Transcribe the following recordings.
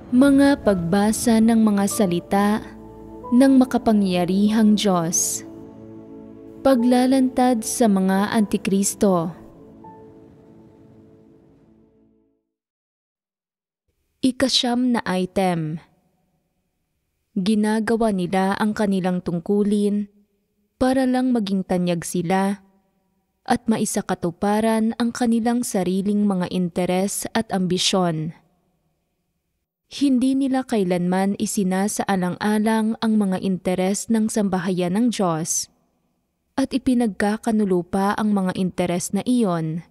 Mga pagbasa ng mga salita ng makapangyarihang Diyos. Paglalantad sa mga Antikristo. Ikasyam na item. Ginagawa nila ang kanilang tungkulin para lang maging tanyag sila at maisakatuparan ang kanilang sariling mga interes at ambisyon. Hindi nila kailanman isinasaalang-alang ang mga interes ng sambahayan ng Diyos at ipinagkakanulupa ang mga interes na iyon.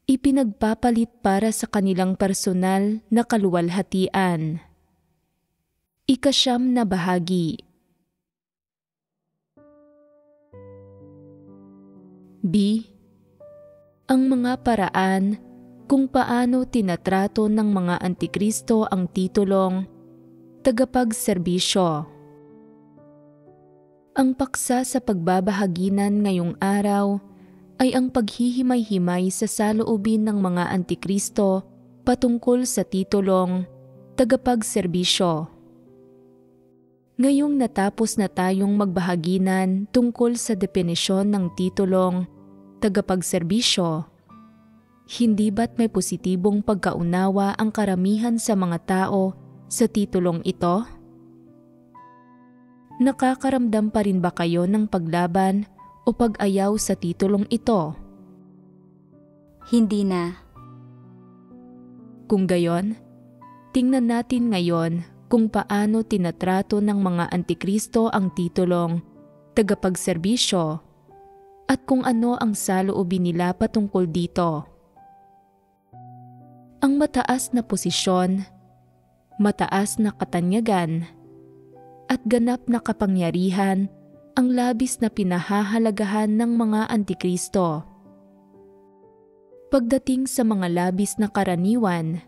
Ipinagpapalit para sa kanilang personal na kaluwalhatian. Ikasyam na bahagi. B. Ang mga paraan kung paano tinatrato ng mga Antikristo ang titulong tagapagserbisyo. Ang paksa sa pagbabahaginan ngayong araw ay ang paghihimay-himay sa saloobin ng mga Antikristo patungkol sa titulong tagapagserbisyo. Ngayong natapos na tayong magbahaginan tungkol sa definisyon ng titulong tagapagserbisyo, hindi ba't may positibong pagkaunawa ang karamihan sa mga tao sa titulong ito? Nakakaramdam pa rin ba kayo ng paglaban o pag-ayaw sa titulong ito? Hindi na. Kung gayon, tingnan natin ngayon kung paano tinatrato ng mga Antikristo ang titulong tagapagserbisyo at kung ano ang saloobin nila patungkol dito. Ang mataas na posisyon, mataas na katanyagan, at ganap na kapangyarihan ang labis na pinahahalagahan ng mga Antikristo. Pagdating sa mga labis na karaniwan,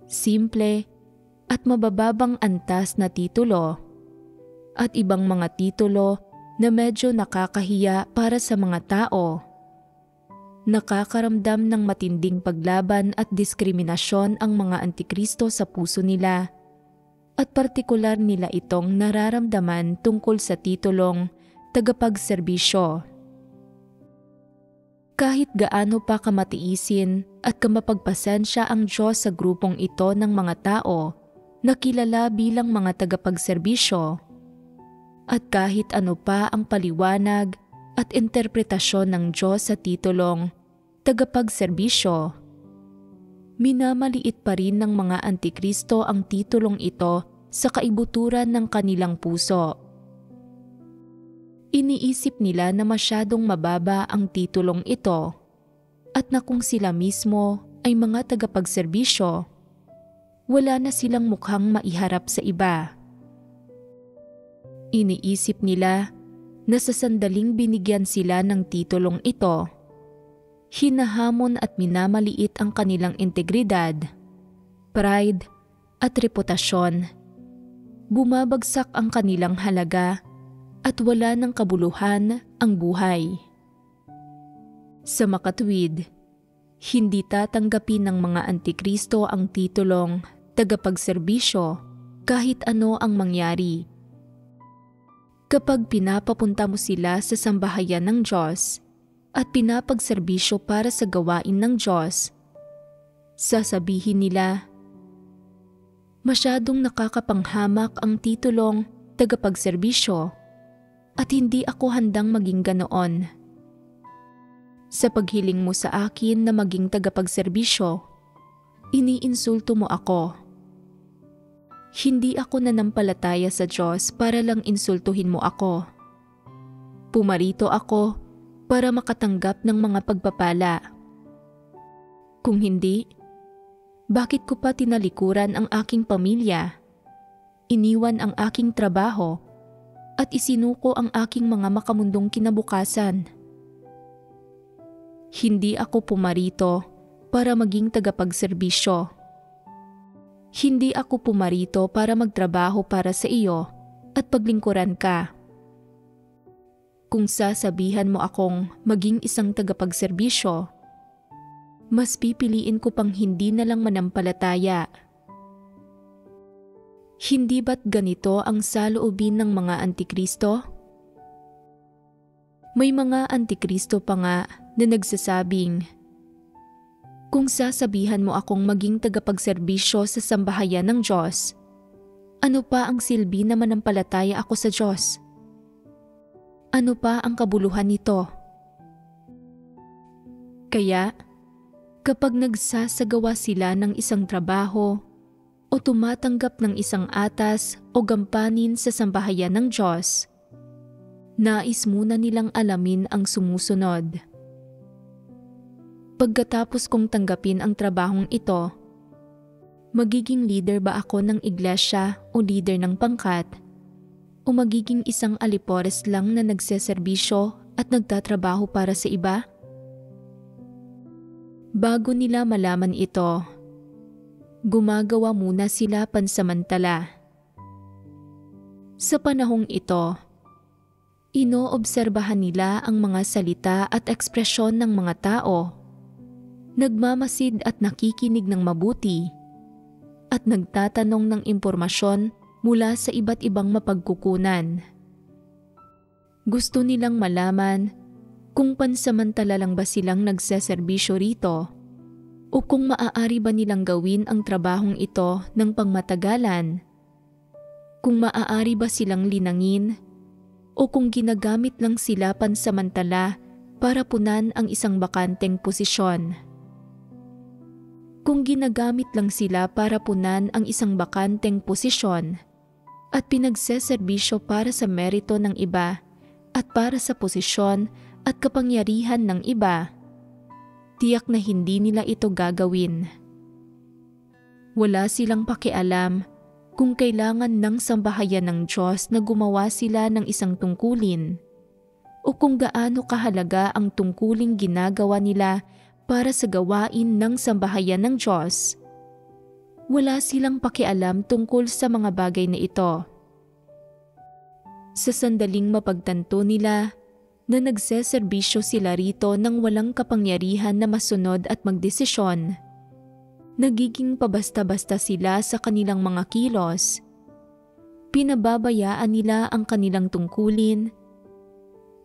simple at mabababang antas na titulo, at ibang mga titulo na medyo nakakahiya para sa mga tao, nakakaramdam ng matinding paglaban at diskriminasyon ang mga Antikristo sa puso nila at partikular nila itong nararamdaman tungkol sa titulong tagapagserbisyo. Kahit gaano pa kamatiisin at kamapagpasensya ang Diyos sa grupong ito ng mga tao na kilala bilang mga tagapagserbisyo, at kahit ano pa ang paliwanag at interpretasyon ng Diyos sa titulong tagapagserbisyo, minamaliit pa rin ng mga Antikristo ang titulong ito sa kaibuturan ng kanilang puso. Iniisip nila na masyadong mababa ang titulong ito at na kung sila mismo ay mga tagapagserbisyo, wala na silang mukhang maiharap sa iba. Iniisip nila na sa sandaling binigyan sila ng titulong ito, hinahamon at minamaliit ang kanilang integridad, pride at reputasyon. Bumabagsak ang kanilang halaga at wala ng kabuluhan ang buhay. Sa makatuwid, hindi tatanggapin ng mga Antikristo ang titulong tagapagserbisyo kahit ano ang mangyari. Kapag pinapapunta mo sila sa sambahayan ng Diyos at pinapagserbisyo para sa gawain ng Diyos, sasabihin nila, masyadong nakakapanghamak ang titulong tagapagserbisyo at hindi ako handang maging ganoon. Sa paghiling mo sa akin na maging tagapagserbisyo, iniinsulto mo ako. Hindi ako nanampalataya sa Diyos para lang insultuhin mo ako. Pumarito ako para makatanggap ng mga pagpapala. Kung hindi, bakit ko pa tinalikuran ang aking pamilya, iniwan ang aking trabaho, at isinuko ang aking mga makamundong kinabukasan? Hindi ako pumarito para maging tagapagserbisyo. Hindi ako pumarito para magtrabaho para sa iyo at paglingkuran ka. Kung sasabihan mo akong maging isang tagapagserbisyo, mas pipiliin ko pang hindi na lang manampalataya. Hindi ba't ganito ang saloobin ng mga antikristo? May mga antikristo pa nga na nagsasabing, kung sasabihan mo akong maging tagapagserbisyo sa sambahayan ng Diyos, ano pa ang silbi na manampalataya ako sa Diyos? Ano pa ang kabuluhan nito? Kaya, kapag nagsasagawa sila ng isang trabaho o tumatanggap ng isang atas o gampanin sa sambahayan ng Diyos, nais muna nilang alamin ang sumusunod. Pagkatapos kong tanggapin ang trabahong ito, magiging leader ba ako ng iglesia o leader ng pangkat? O magiging isang alipores lang na nagseserbisyo at nagtatrabaho para sa iba? Bago nila malaman ito, gumagawa muna sila pansamantala. Sa panahong ito, inoobserbahan nila ang mga salita at ekspresyon ng mga tao, nagmamasid at nakikinig ng mabuti, at nagtatanong ng impormasyon mula sa iba't ibang mapagkukunan. Gusto nilang malaman kung pansamantala lang ba silang nagseserbisyo rito o kung maaari ba nilang gawin ang trabahong ito ng pangmatagalan, kung maaari ba silang linangin o kung ginagamit lang sila pansamantala para punan ang isang bakanteng posisyon. Kung ginagamit lang sila para punan ang isang bakanteng posisyon at pinagseserbisyo para sa merito ng iba at para sa posisyon at kapangyarihan ng iba, tiyak na hindi nila ito gagawin. Wala silang pakialam kung kailangan ng sambahayan ng Diyos na gumawa sila ng isang tungkulin o kung gaano kahalaga ang tungkuling ginagawa nila para sa gawain ng sambahayan ng Diyos. Wala silang pakialam tungkol sa mga bagay na ito. Sa sandaling mapagtanto nila na nagseserbisyo sila rito ng walang kapangyarihan na masunod at magdesisyon, nagiging pabasta-basta sila sa kanilang mga kilos. Pinababayaan nila ang kanilang tungkulin.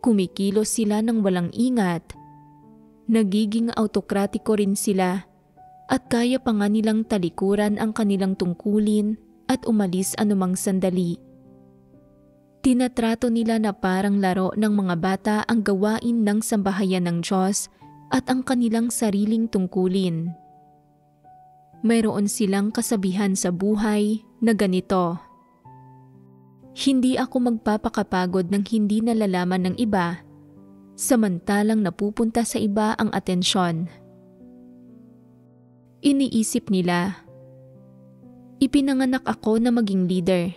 Kumikilos sila ng walang ingat. Nagiging autokratiko rin sila at kaya pa nga nilang talikuran ang kanilang tungkulin at umalis anumang sandali. Tinatrato nila na parang laro ng mga bata ang gawain ng sambahayan ng Diyos at ang kanilang sariling tungkulin. Mayroon silang kasabihan sa buhay na ganito, "Hindi ako magpapakapagod ng hindi nalalaman ng iba, samantalang napupunta sa iba ang atensyon." Iniisip nila, "Ipinanganak ako na maging leader.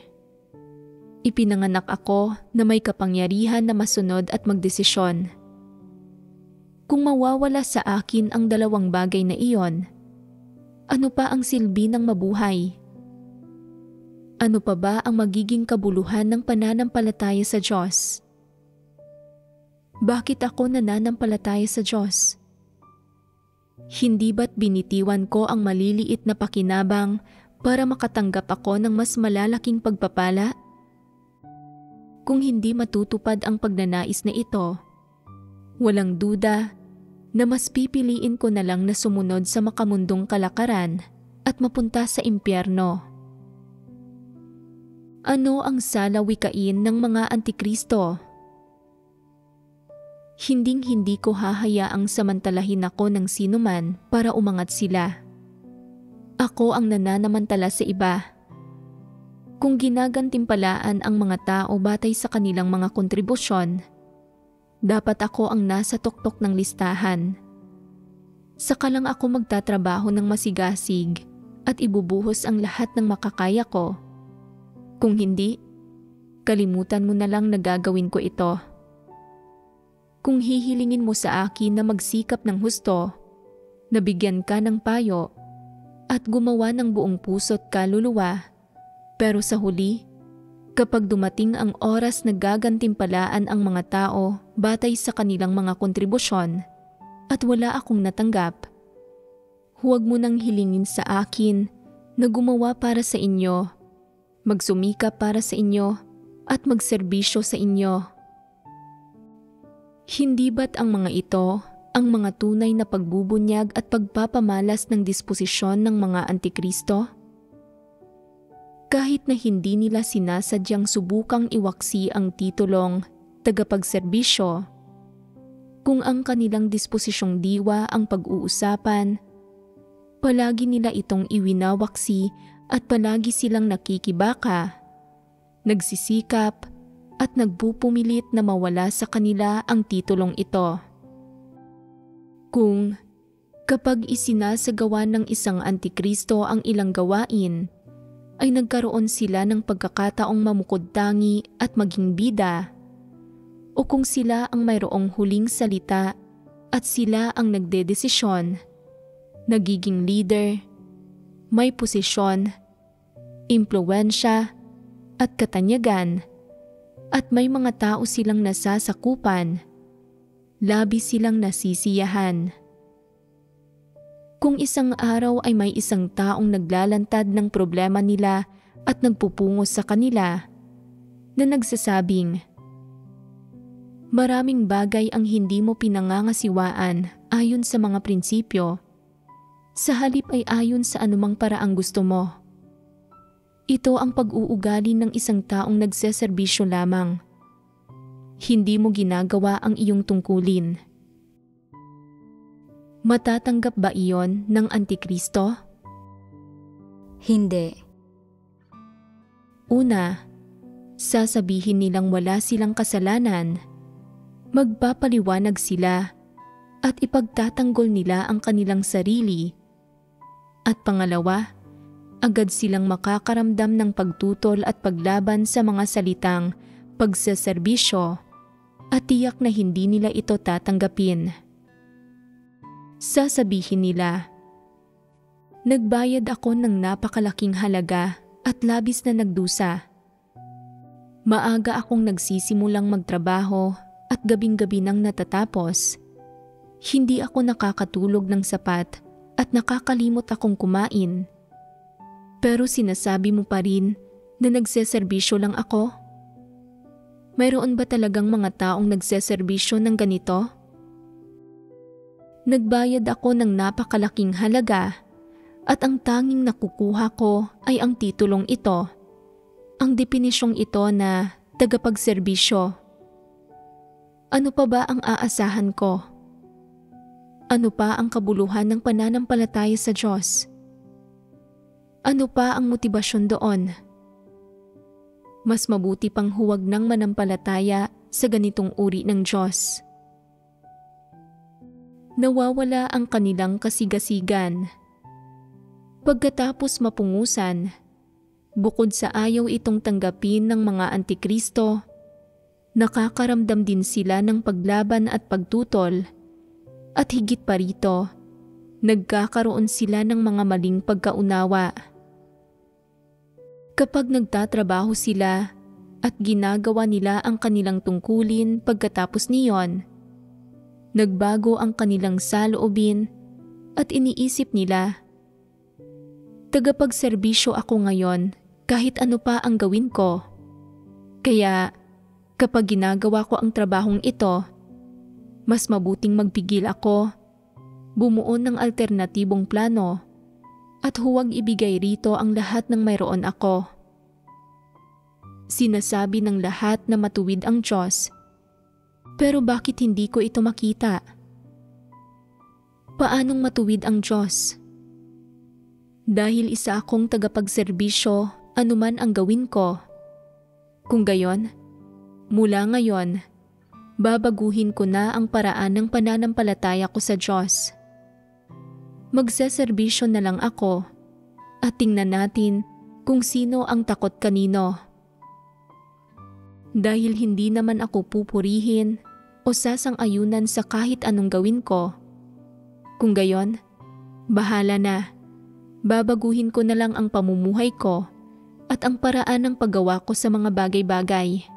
Ipinanganak ako na may kapangyarihan na masunod at magdesisyon. Kung mawawala sa akin ang dalawang bagay na iyon, ano pa ang silbi ng mabuhay? Ano pa ba ang magiging kabuluhan ng pananampalataya sa Diyos? Bakit ako nananampalataya sa Diyos? Hindi ba't binitiwan ko ang maliliit na pakinabang para makatanggap ako ng mas malalaking pagpapala? Kung hindi matutupad ang pagnanais na ito, walang duda na mas pipiliin ko na lang na sumunod sa makamundong kalakaran at mapunta sa impyerno." Ano ang salawikain ng mga antikristo? Hinding-hindi ko hahayaang samantalahin ako ng sinuman para umangat sila. Ako ang nananamantala sa iba. Kung ginagantimpalaan ang mga tao batay sa kanilang mga kontribusyon, dapat ako ang nasa tuktok ng listahan. Saka lang ako magtatrabaho ng masigasig at ibubuhos ang lahat ng makakaya ko. Kung hindi, kalimutan mo na lang na gagawin ko ito. Kung hihilingin mo sa akin na magsikap ng husto, nabigyan ka ng payo, at gumawa ng buong puso't kaluluwa, pero sa huli, kapag dumating ang oras na gagantimpalaan ang mga tao batay sa kanilang mga kontribusyon at wala akong natanggap, huwag mo nang hilingin sa akin na gumawa para sa inyo, magsumikap para sa inyo at magserbisyo sa inyo. Hindi ba't ang mga ito ang mga tunay na pagbubunyag at pagpapamalas ng disposisyon ng mga Antikristo? Kahit na hindi nila sinasadyang subukang iwaksi ang titulong tagapagserbisyo, kung ang kanilang disposisyong diwa ang pag-uusapan, palagi nila itong iwinawaksi at palagi silang nakikibaka, nagsisikap at nagpupumilit na mawala sa kanila ang titulong ito. Kapag isinasagawa ng isang Antikristo ang ilang gawain, ay nagkaroon sila ng pagkakataong mamukod-tangi at maging bida, o kung sila ang mayroong huling salita at sila ang nagdedesisyon, nagiging leader, may posisyon, impluwensya at katanyagan, at may mga tao silang nasasakupan, labis silang nasisiyahan. Kung isang araw ay may isang taong naglalantad ng problema nila at nagpupungos sa kanila, na nagsasabing, "Maraming bagay ang hindi mo pinangangasiwaan ayon sa mga prinsipyo, sa halip ay ayon sa anumang paraang gusto mo." Ito ang pag-uugali ng isang taong nagseserbisyo lamang. Hindi mo ginagawa ang iyong tungkulin. Matatanggap ba iyon ng Antikristo? Hindi. Una, sasabihin nilang wala silang kasalanan, magpapaliwanag sila at ipagtatanggol nila ang kanilang sarili. At pangalawa, agad silang makakaramdam ng pagtutol at paglaban sa mga salitang pagseserbisyo at tiyak na hindi nila ito tatanggapin. Sasabihin nila, "Nagbayad ako ng napakalaking halaga at labis na nagdusa. Maaga akong nagsisimulang magtrabaho at gabing-gabi nang natatapos. Hindi ako nakakatulog ng sapat at nakakalimot akong kumain. Pero sinasabi mo pa rin na nagseserbisyo lang ako? Mayroon ba talagang mga taong nagseserbisyo ng ganito? Nagbayad ako ng napakalaking halaga at ang tanging nakukuha ko ay ang titulong ito, ang depinisyong ito na tagapagserbisyo. Ano pa ba ang aasahan ko? Ano pa ang kabuluhan ng pananampalataya sa Diyos? Ano pa ang motibasyon doon? Mas mabuti pang huwag nang manampalataya sa ganitong uri ng Diyos. Nawawala ang kanilang kasigasigan. Pagkatapos mapungusan, bukod sa ayaw itong tanggapin ng mga Antikristo, nakakaramdam din sila ng paglaban at pagtutol, at higit pa rito, nagkakaroon sila ng mga maling pagkaunawa. Kapag nagtatrabaho sila at ginagawa nila ang kanilang tungkulin pagkatapos niyon, nagbago ang kanilang saloobin at iniisip nila, "Tagapagserbisyo ako ngayon kahit ano pa ang gawin ko. Kaya kapag ginagawa ko ang trabahong ito, mas mabuting magpigil ako, bumuo ng alternatibong plano, at huwag ibigay rito ang lahat ng mayroon ako." Sinasabi ng lahat na matuwid ang Diyos, pero bakit hindi ko ito makita? Paanong matuwid ang Diyos? Dahil isa akong tagapagserbisyo anuman ang gawin ko. Kung gayon, mula ngayon, babaguhin ko na ang paraan ng pananampalataya ko sa Diyos. Magseserbisyo na lang ako at tingnan natin kung sino ang takot kanino. Dahil hindi naman ako pupurihin o sasang-ayunan sa kahit anong gawin ko. Kung gayon, bahala na. Babaguhin ko na lang ang pamumuhay ko at ang paraan ng paggawa ko sa mga bagay-bagay.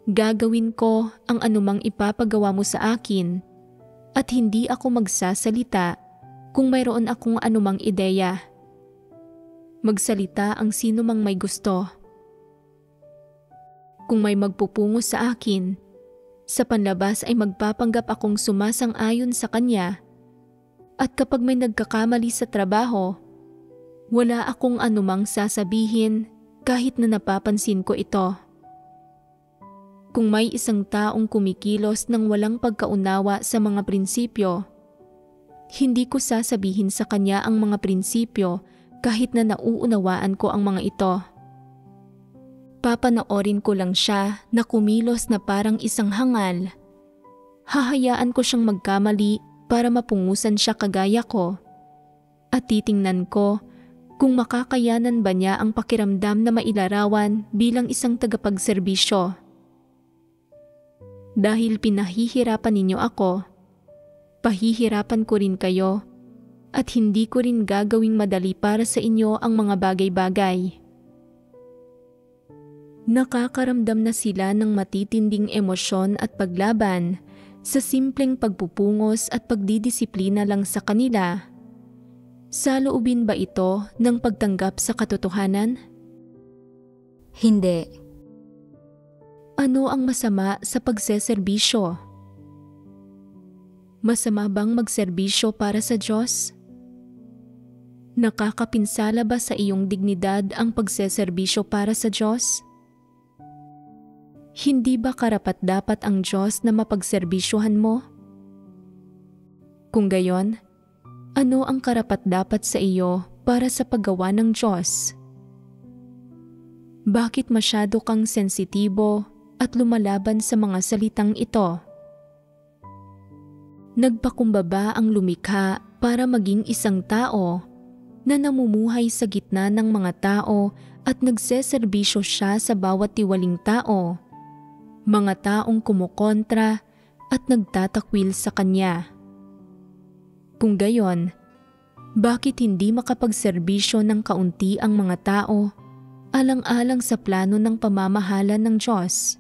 Gagawin ko ang anumang ipapagawa mo sa akin at hindi ako magsasalita kung mayroon akong anumang ideya. Magsalita ang sino mang may gusto. Kung may magpupungo sa akin, sa panlabas ay magpapanggap akong sumasang-ayon sa kanya. At kapag may nagkakamali sa trabaho, wala akong anumang sasabihin kahit na napapansin ko ito. Kung may isang taong kumikilos ng walang pagkaunawa sa mga prinsipyo, hindi ko sasabihin sa kanya ang mga prinsipyo kahit na nauunawaan ko ang mga ito. Papanoorin ko lang siya na kumilos na parang isang hangal. Hahayaan ko siyang magkamali para mapungusan siya kagaya ko. At titingnan ko kung makakayanan ba niya ang pakiramdam na mailarawan bilang isang tagapagserbisyo. Dahil pinahihirapan ninyo ako, pahihirapan ko rin kayo at hindi ko rin gagawing madali para sa inyo ang mga bagay-bagay. Nakakaramdam na sila ng matitinding emosyon at paglaban sa simpleng pagpupungos at pagdidisiplina lang sa kanila. Saloobin ba ito ng pagtanggap sa katotohanan? Hindi. Ano ang masama sa pagseserbisyo? Masama bang magserbisyo para sa Diyos? Nakakapinsala ba sa iyong dignidad ang pagseserbisyo para sa Diyos? Hindi ba karapat-dapat ang Diyos na mapagserbisyuhan mo? Kung gayon, ano ang karapat-dapat sa iyo para sa paggawa ng Diyos? Bakit masyado kang sensitibo at lumalaban sa mga salitang ito? Nagpakumbaba ang lumikha para maging isang tao na namumuhay sa gitna ng mga tao at nagseserbisyo siya sa bawat tiwaling tao, mga taong kumukontra at nagtatakwil sa kanya. Kung gayon, bakit hindi makapagserbisyo ng kaunti ang mga tao alang-alang sa plano ng pamamahala ng Diyos?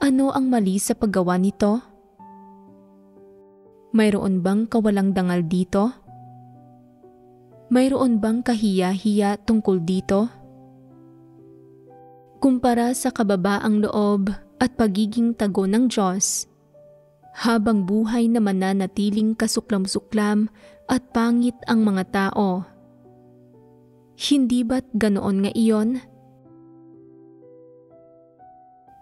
Ano ang mali sa paggawa nito? Mayroon bang kawalang dangal dito? Mayroon bang kahiya-hiya tungkol dito? Kumpara sa kababaang loob at pagiging tago ng Diyos, habang buhay na mananatiling kasuklam-suklam at pangit ang mga tao. Hindi ba't ganoon nga iyon?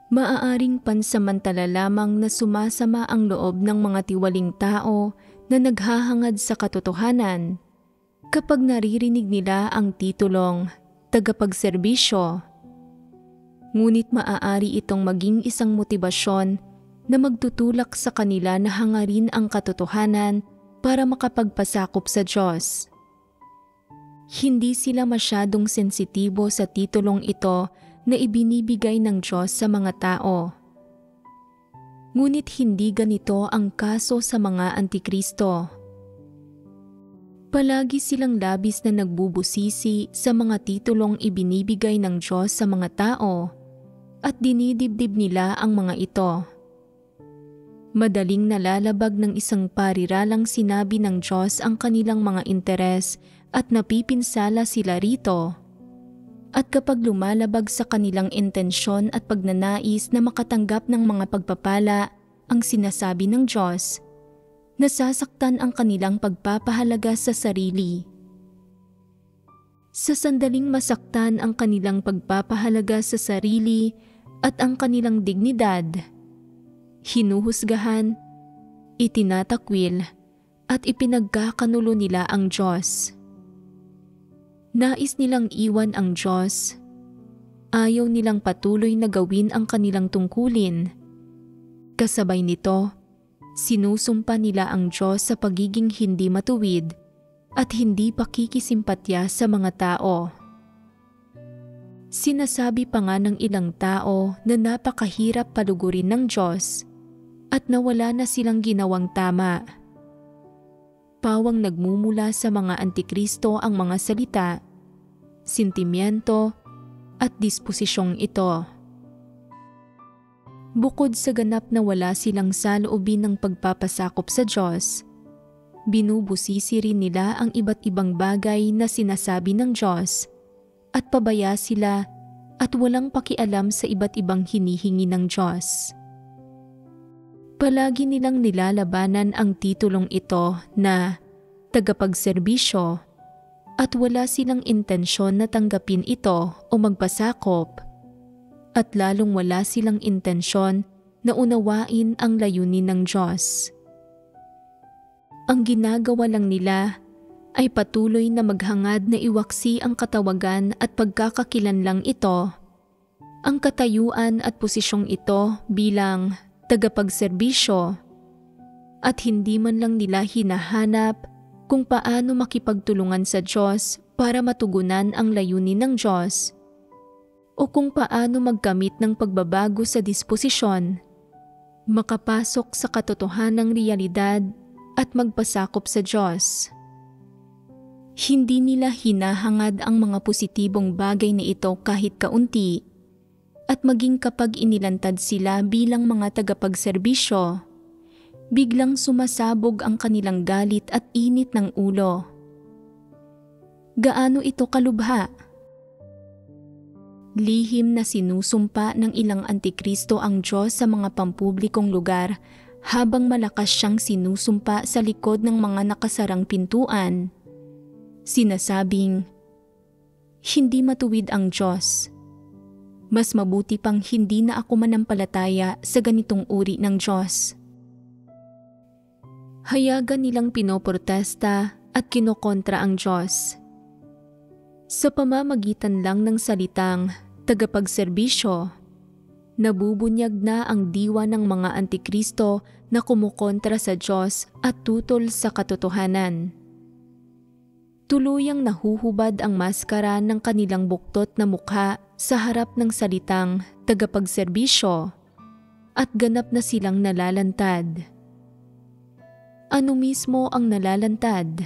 Maaaring pansamantala lamang na sumasama ang loob ng mga tiwaling tao na naghahangad sa katotohanan kapag naririnig nila ang titulong tagapagserbisyo. Ngunit maaari itong maging isang motibasyon na magtutulak sa kanila na hangarin ang katotohanan para makapagpasakop sa Diyos. Hindi sila masyadong sensitibo sa titulong ito na ibinibigay ng Diyos sa mga tao. Ngunit hindi ganito ang kaso sa mga antikristo. Palagi silang labis na nagbubusisi sa mga titulong ibinibigay ng Diyos sa mga tao at dinidibdib nila ang mga ito. Madaling nalalabag ng isang pariralang sinabi ng Diyos ang kanilang mga interes at napipinsala sila rito. At kapag lumalabag sa kanilang intensyon at pagnanais na makatanggap ng mga pagpapala ang sinasabi ng Diyos, nasasaktan ang kanilang pagpapahalaga sa sarili. Sa sandaling masaktan ang kanilang pagpapahalaga sa sarili at ang kanilang dignidad, hinuhusgahan, itinatakwil at ipinagkakanulo nila ang Diyos. Nais nilang iwan ang Diyos. Ayaw nilang patuloy na gawin ang kanilang tungkulin. Kasabay nito, sinusumpa nila ang Diyos sa pagiging hindi matuwid at hindi pakikisimpatya sa mga tao. Sinasabi pa nga ng ilang tao na napakahirap palugurin ng Diyos at nawala na silang ginawang tama. Pawang nagmumula sa mga antikristo ang mga salita, sentimiento at disposisyong ito. Bukod sa ganap na wala silang saloobin ng pagpapasakop sa Diyos, Binubusisi rin nila ang iba't ibang bagay na sinasabi ng Diyos at pabaya sila at walang pakialam sa iba't ibang hinihingi ng Diyos. Palagi nilang nilalabanan ang titulong ito na tagapagserbisyo at wala silang intensyon na tanggapin ito o magpasakop at lalong wala silang intensyon na unawain ang layunin ng Diyos. Ang ginagawa lang nila ay patuloy na maghangad na iwaksi ang katawagan at pagkakakilanlang ito, ang katayuan at posisyong ito bilang tagapagserbisyo, at hindi man lang nila hinahanap kung paano makipagtulungan sa Diyos para matugunan ang layunin ng Diyos o kung paano magkamit ng pagbabago sa disposisyon, makapasok sa katotohanang realidad at magpasakop sa Diyos. Hindi nila hinahangad ang mga positibong bagay na ito kahit kaunti, at maging kapag inilantad sila bilang mga tagapagserbisyo, biglang sumasabog ang kanilang galit at init ng ulo. Gaano ito kalubha? Lihim na sinusumpa ng ilang antikristo ang Diyos sa mga pampublikong lugar habang malakas siyang sinusumpa sa likod ng mga nakasarang pintuan. Sinasabing, hindi matuwid ang Diyos. Mas mabuti pang hindi na ako manampalataya sa ganitong uri ng Diyos. Hayagan nilang pinoprotesta at kinokontra ang Diyos. Sa pamamagitan lang ng salitang tagapagserbisyo, nabubunyag na ang diwa ng mga antikristo na kumukontra sa Diyos at tutol sa katotohanan. Tuluyang nahuhubad ang maskara ng kanilang buktot na mukha sa harap ng salitang tagapagserbisyo at ganap na silang nalalantad. Ano mismo ang nalalantad?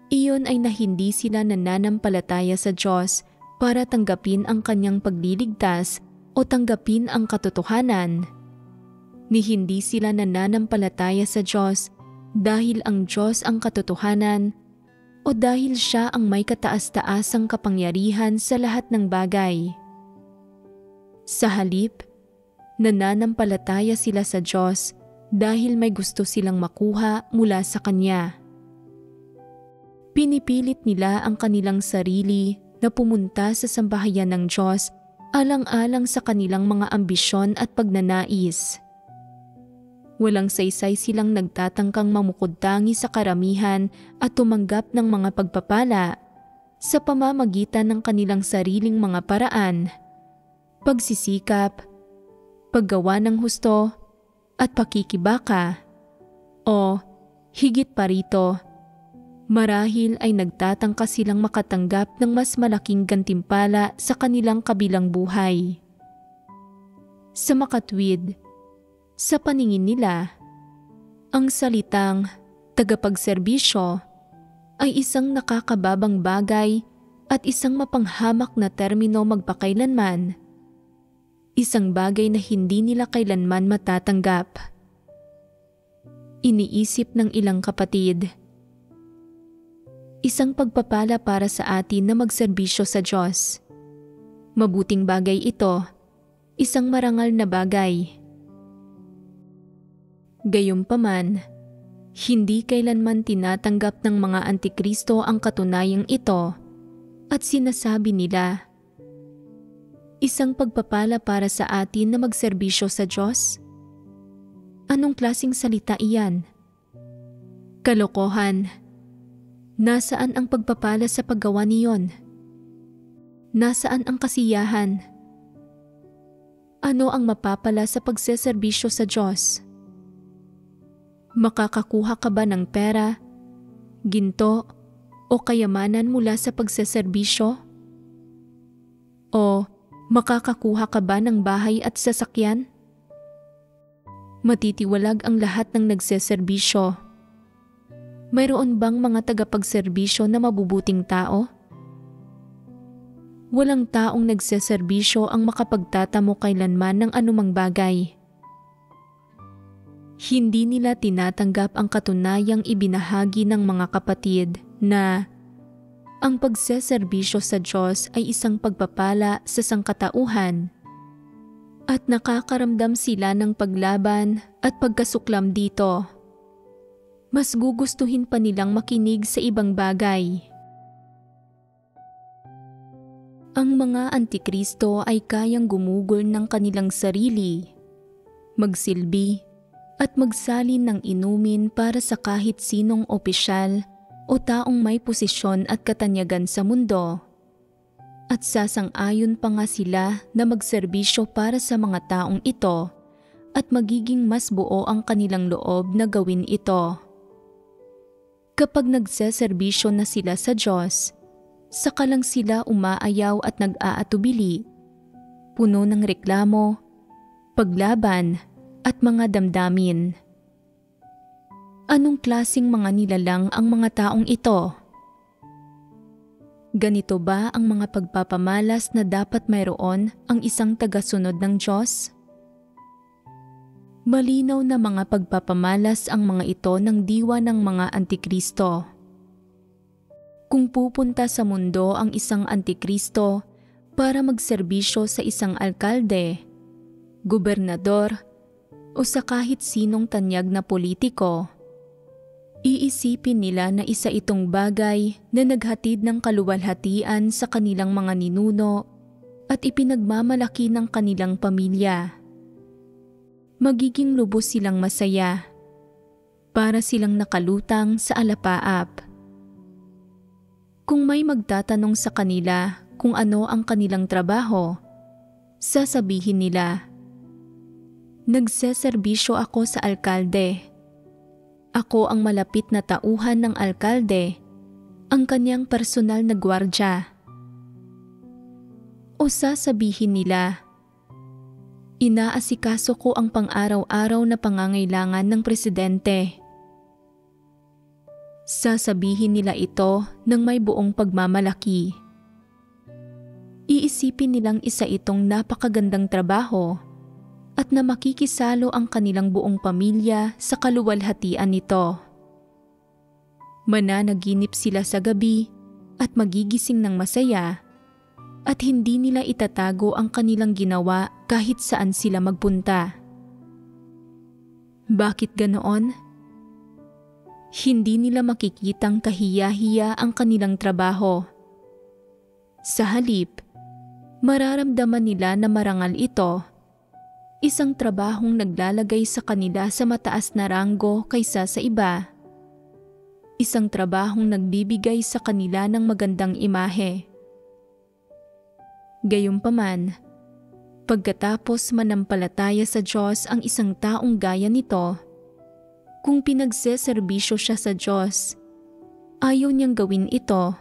Iyon ay na hindi sila nananampalataya sa Diyos para tanggapin ang kanyang pagliligtas o tanggapin ang katotohanan. Ni hindi sila nananampalataya sa Diyos dahil ang Diyos ang katotohanan o dahil Siya ang may kataas-taasang kapangyarihan sa lahat ng bagay. Sa halip, nananampalataya sila sa Diyos dahil may gusto silang makuha mula sa Kanya. Pinipilit nila ang kanilang sarili na pumunta sa sambahayan ng Diyos alang-alang sa kanilang mga ambisyon at pagnanais. Walang saysay silang nagtatangkang mamukod-tangi sa karamihan at tumanggap ng mga pagpapala sa pamamagitan ng kanilang sariling mga paraan, pagsisikap, paggawa ng husto, at pakikibaka. O, higit pa rito, marahil ay nagtatangka silang makatanggap ng mas malaking gantimpala sa kanilang kabilang buhay. Sa makatwid, sa paningin nila, ang salitang tagapagserbisyo ay isang nakakababang bagay at isang mapanghamak na termino magpakailanman. Isang bagay na hindi nila kailanman matatanggap. Iniisip ng ilang kapatid, isang pagpapala para sa atin na magserbisyo sa Diyos. Mabuting bagay ito, isang marangal na bagay. Gayunpaman, hindi kailanman tinatanggap ng mga antikristo ang katunayang ito at sinasabi nila, isang pagpapala para sa atin na magserbisyo sa Diyos? Anong klaseng salita iyan? Kalokohan. Nasaan ang pagpapala sa paggawa niyon? Nasaan ang kasiyahan? Ano ang mapapala sa pagseserbisyo sa Diyos? Makakakuha ka ba ng pera, ginto, o kayamanan mula sa pagseserbisyo? O makakakuha ka ba ng bahay at sasakyan? Matitiwalag ang lahat ng nagseserbisyo. Mayroon bang mga tagapagserbisyo na mabubuting tao? Walang taong nagseserbisyo ang makapagtatamo kailanman ng anumang bagay. Hindi nila tinatanggap ang katunayang ibinahagi ng mga kapatid na ang pagseserbisyo sa Diyos ay isang pagpapala sa sangkatauhan at nakakaramdam sila ng paglaban at pagkasuklam dito. Mas gugustuhin pa nilang makinig sa ibang bagay. Ang mga antikristo ay kayang gumugol ng kanilang sarili, magsilbi at magsalin ng inumin para sa kahit sinong opisyal o taong may posisyon at katanyagan sa mundo. At sasang-ayon pa nga sila na magserbisyo para sa mga taong ito at magiging mas buo ang kanilang loob na gawin ito. Kapag nagseserbisyo na sila sa Diyos, saka lang sila umaayaw at nag-aatubili, puno ng reklamo, paglaban at mga damdamin. Anong klaseng mga nilalang ang mga taong ito? Ganito ba ang mga pagpapamalas na dapat mayroon ang isang tagasunod ng Diyos? Malinaw na mga pagpapamalas ang mga ito ng diwa ng mga antikristo. Kung pupunta sa mundo ang isang antikristo para magserbisyo sa isang alkalde, gobernador, o sa kahit sinong tanyag na politiko, iisipin nila na isa itong bagay na naghatid ng kaluwalhatian sa kanilang mga ninuno at ipinagmamalaki ng kanilang pamilya. Magiging lubos silang masaya para silang nakalutang sa alapaap. Kung may magtatanong sa kanila kung ano ang kanilang trabaho, sasabihin nila, "Nagseserbisyo ako sa alkalde. Ako ang malapit na tauhan ng alkalde, ang kanyang personal na gwardya." O sasabihin nila, "Inaasikaso ko ang pang-araw-araw na pangangailangan ng presidente." Sasabihin nila ito ng may buong pagmamalaki. Iisipin nilang isa itong napakagandang trabaho at na makikisalo ang kanilang buong pamilya sa kaluwalhatian nito. Mananaginip sila sa gabi at magigising ng masaya at hindi nila itatago ang kanilang ginawa kahit saan sila magpunta. Bakit ganoon? Hindi nila makikitang kahiya-hiya ang kanilang trabaho. Sa halip, mararamdaman nila na marangal ito, isang trabahong naglalagay sa kanila sa mataas na ranggo kaysa sa iba. Isang trabahong nagbibigay sa kanila ng magandang imahe. Gayunpaman, pagkatapos manampalataya sa Diyos ang isang taong gaya nito, kung pinagseserbisyo siya sa Diyos, ayaw niyang gawin ito.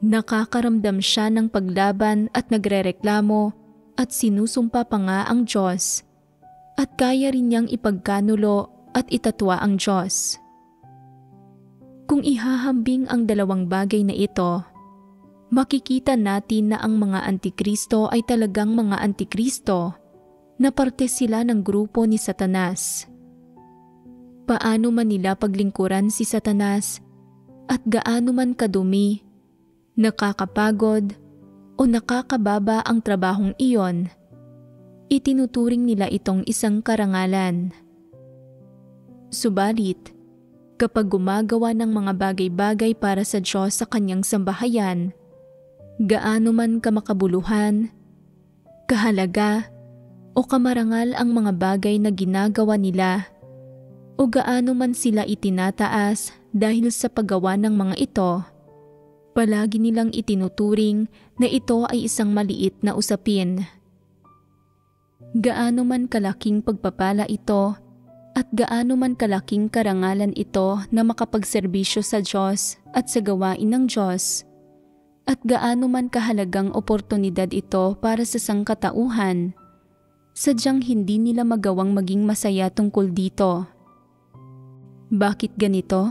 Nakakaramdam siya ng paglaban at nagrereklamo at sinusumpa pa nga ang Diyos at kaya rin niyang ipagkanulo at itatwa ang Diyos. Kung ihahambing ang dalawang bagay na ito, makikita natin na ang mga antikristo ay talagang mga antikristo na parte sila ng grupo ni Satanas. Paano man nila paglingkuran si Satanas at gaano man kadumi, nakakapagod o nakakababa ang trabahong iyon, itinuturing nila itong isang karangalan. Subalit, kapag gumagawa ng mga bagay-bagay para sa Diyos sa kanyang sambahayan, gaano man kamakabuluhan, kahalaga o kamarangal ang mga bagay na ginagawa nila, o gaano man sila itinataas dahil sa paggawa ng mga ito, palagi nilang itinuturing na ito ay isang maliit na usapin. Gaano man kalaking pagpapala ito at gaano man kalaking karangalan ito na makapagserbisyo sa Diyos at sa gawain ng Diyos, at gaano man kahalagang oportunidad ito para sa sangkatauhan, sadyang hindi nila magawang maging masaya tungkol dito. Bakit ganito?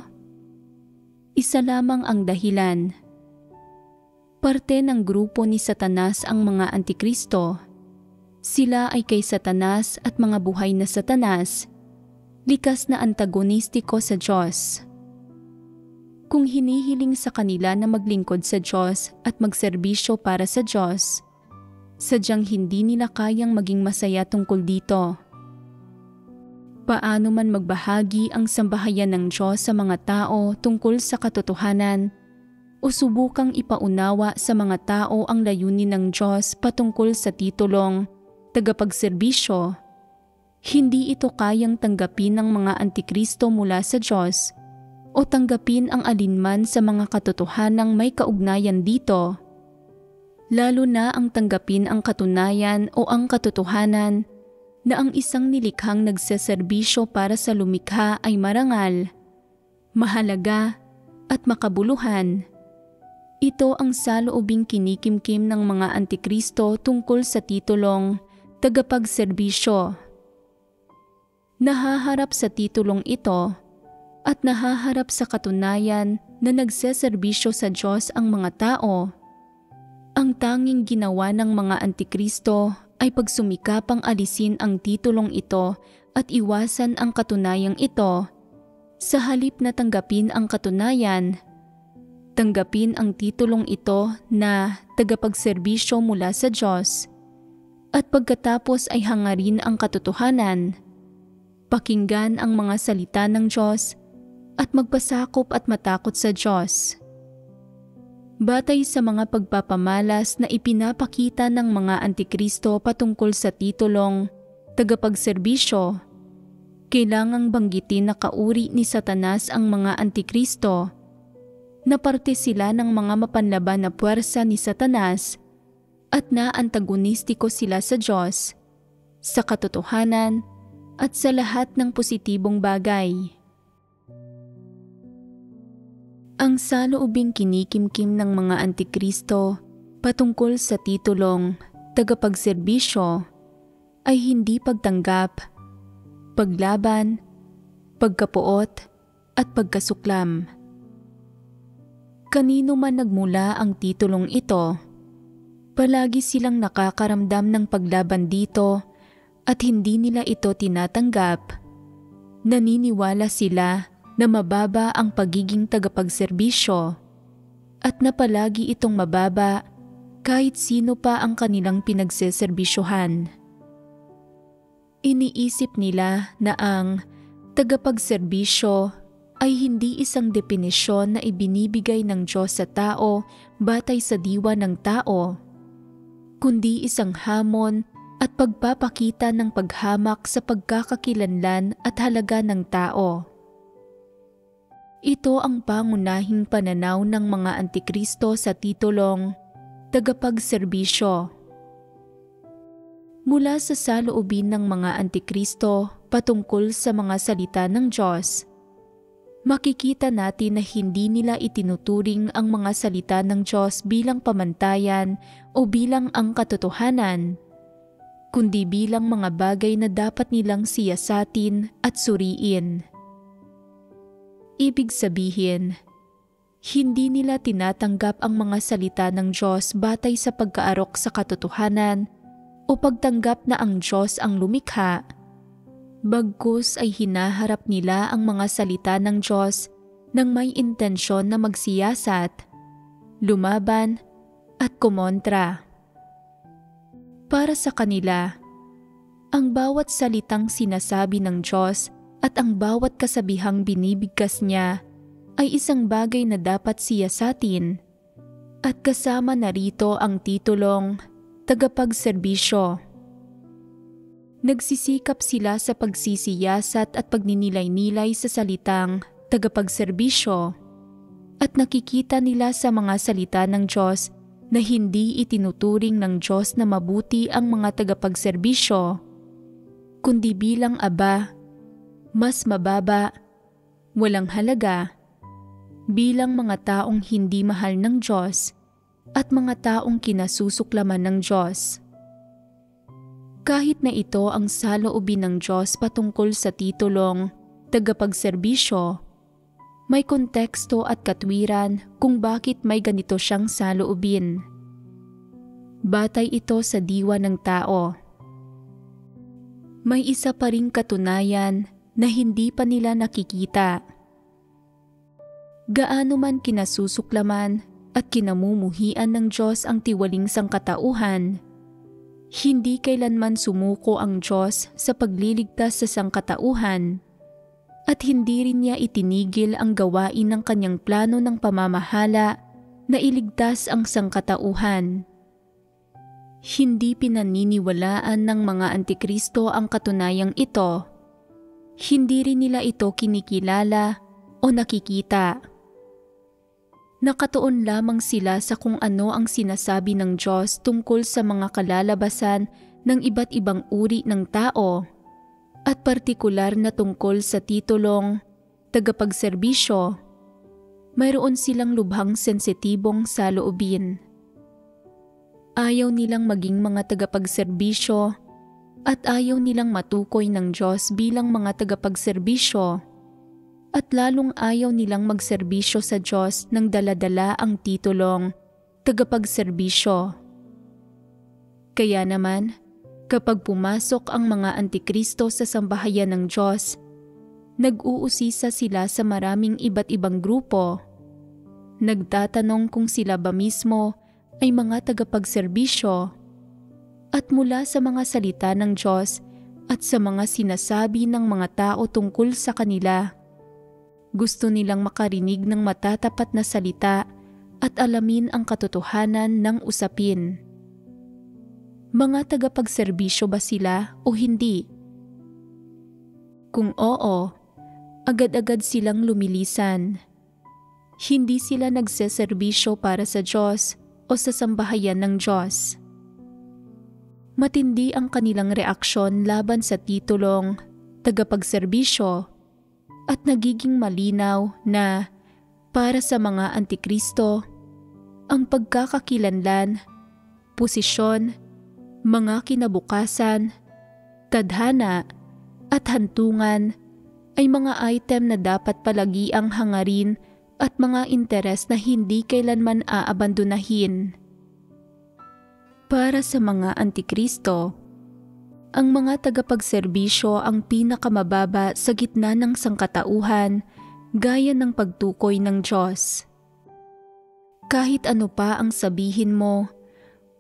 Isa lamang ang dahilan. Parte ng grupo ni Satanas ang mga antikristo. Sila ay kay Satanas at mga buhay na Satanas likas na antagonistiko sa Diyos. Kung hinihiling sa kanila na maglingkod sa Diyos at magserbisyo para sa Diyos, sadyang hindi nila kayang maging masaya tungkol dito. Paano man magbahagi ang sambahayan ng Diyos sa mga tao tungkol sa katotohanan o subukang ipaunawa sa mga tao ang layunin ng Diyos patungkol sa titulong tagapagserbisyo, hindi ito kayang tanggapin ng mga antikristo mula sa Diyos o tanggapin ang alinman sa mga katotohanang may kaugnayan dito, lalo na ang tanggapin ang katunayan o ang katotohanan na ang isang nilikhang nagseserbisyo para sa lumikha ay marangal, mahalaga at makabuluhan. Ito ang saloobing kinikimkim ng mga antikristo tungkol sa titulong tagapagserbisyo. Nahaharap sa titulong ito at nahaharap sa katunayan na nagseserbisyo sa Diyos ang mga tao. Ang tanging ginawa ng mga antikristo ay pagsumikapang alisin ang titulong ito at iwasan ang katunayang ito, sa halip na tanggapin ang katunayan. Tanggapin ang titulong ito na tagapagserbisyo mula sa Diyos, at pagkatapos ay hangarin ang katotohanan. Pakinggan ang mga salita ng Diyos at magpasakop at matakot sa Diyos. Batay sa mga pagpapamalas na ipinapakita ng mga antikristo patungkol sa titulong tagapagserbisyo, kailangang banggitin na kauri ni Satanas ang mga antikristo, na parte sila ng mga mapanlaban na puwersa ni Satanas at na antagonistiko sila sa Diyos, sa katotohanan at sa lahat ng positibong bagay. Ang saloobing kinikimkim ng mga antikristo patungkol sa titulong tagapagserbisyo ay hindi pagtanggap, paglaban, pagkapuot at pagkasuklam. Kanino man nagmula ang titulong ito, palagi silang nakakaramdam ng paglaban dito at hindi nila ito tinatanggap. Naniniwala sila na mababa ang pagiging tagapagserbisyo at na palagi itong mababa kahit sino pa ang kanilang pinagseserbisyohan. Iniisip nila na ang tagapagserbisyo ay hindi isang definisyon na ibinibigay ng Diyos sa tao batay sa diwa ng tao, kundi isang hamon at pagpapakita ng paghamak sa pagkakakilanlan at halaga ng tao. Ito ang pangunahing pananaw ng mga antikristo sa titulong tagapagserbisyo. Mula sa saloobin ng mga antikristo patungkol sa mga salita ng Diyos, makikita natin na hindi nila itinuturing ang mga salita ng Diyos bilang pamantayan o bilang ang katotohanan, kundi bilang mga bagay na dapat nilang siyasatin at suriin. Ibig sabihin, hindi nila tinatanggap ang mga salita ng Diyos batay sa pagkaarok sa katotohanan o pagtanggap na ang Diyos ang lumikha. Bagkus ay hinaharap nila ang mga salita ng Diyos nang may intensyon na magsiyasat, lumaban at kumontra. Para sa kanila, ang bawat salitang sinasabi ng Diyos at ang bawat kasabihang binibigkas niya ay isang bagay na dapat siyasatin, at kasama na rito ang titulong tagapagserbisyo. Nagsisikap sila sa pagsisiyasat at pagninilay-nilay sa salitang tagapagserbisyo, at nakikita nila sa mga salita ng Diyos na hindi itinuturing ng Diyos na mabuti ang mga tagapagserbisyo, kundi bilang aba, mas mababa, walang halaga, bilang mga taong hindi mahal ng Diyos at mga taong kinasusuklaman ng Diyos. Kahit na ito ang saloobin ng Diyos patungkol sa titulong tagapagserbisyo, may konteksto at katwiran kung bakit may ganito siyang saloobin. Batay ito sa diwa ng tao. May isa pa ring katunayan na hindi pa nila nakikita. Gaano man kinasusuklaman at kinamumuhian ng Diyos ang tiwaling sangkatauhan, hindi kailanman sumuko ang Diyos sa pagliligtas sa sangkatauhan at hindi rin niya itinigil ang gawain ng kanyang plano ng pamamahala na iligtas ang sangkatauhan. Hindi pinaniniwalaan ng mga Antikristo ang katunayang ito. Hindi rin nila ito kinikilala o nakikita. Nakatuon lamang sila sa kung ano ang sinasabi ng Diyos tungkol sa mga kalalabasan ng iba't ibang uri ng tao at partikular na tungkol sa titulong tagapagserbisyo. Mayroon silang lubhang sensitibong saloobin. Ayaw nilang maging mga tagapagserbisyo at ayaw nilang matukoy ng Diyos bilang mga tagapagserbisyo. At lalong ayaw nilang magserbisyo sa Diyos nang daladala ang titulong tagapagserbisyo. Kaya naman, kapag pumasok ang mga Antikristo sa sambahayan ng Diyos, nag-uusisa sila sa maraming iba't ibang grupo. Nagtatanong kung sila ba mismo ay mga tagapagserbisyo. At mula sa mga salita ng Diyos at sa mga sinasabi ng mga tao tungkol sa kanila, gusto nilang makarinig ng matatapat na salita at alamin ang katotohanan ng usapin. Mga tagapagserbisyo ba sila o hindi? Kung oo, agad-agad silang lumilisan. Hindi sila nagseserbisyo para sa Diyos o sa sambahayan ng Diyos. Matindi ang kanilang reaksyon laban sa titulong tagapagserbisyo at nagiging malinaw na para sa mga Antikristo, ang pagkakakilanlan, posisyon, mga kinabukasan, tadhana at hantungan ay mga item na dapat palagiang hangarin at mga interes na hindi kailanman aabandonahin. Para sa mga Antikristo, ang mga tagapagserbisyo ang pinakamababa sa gitna ng sangkatauhan gaya ng pagtukoy ng Diyos. Kahit ano pa ang sabihin mo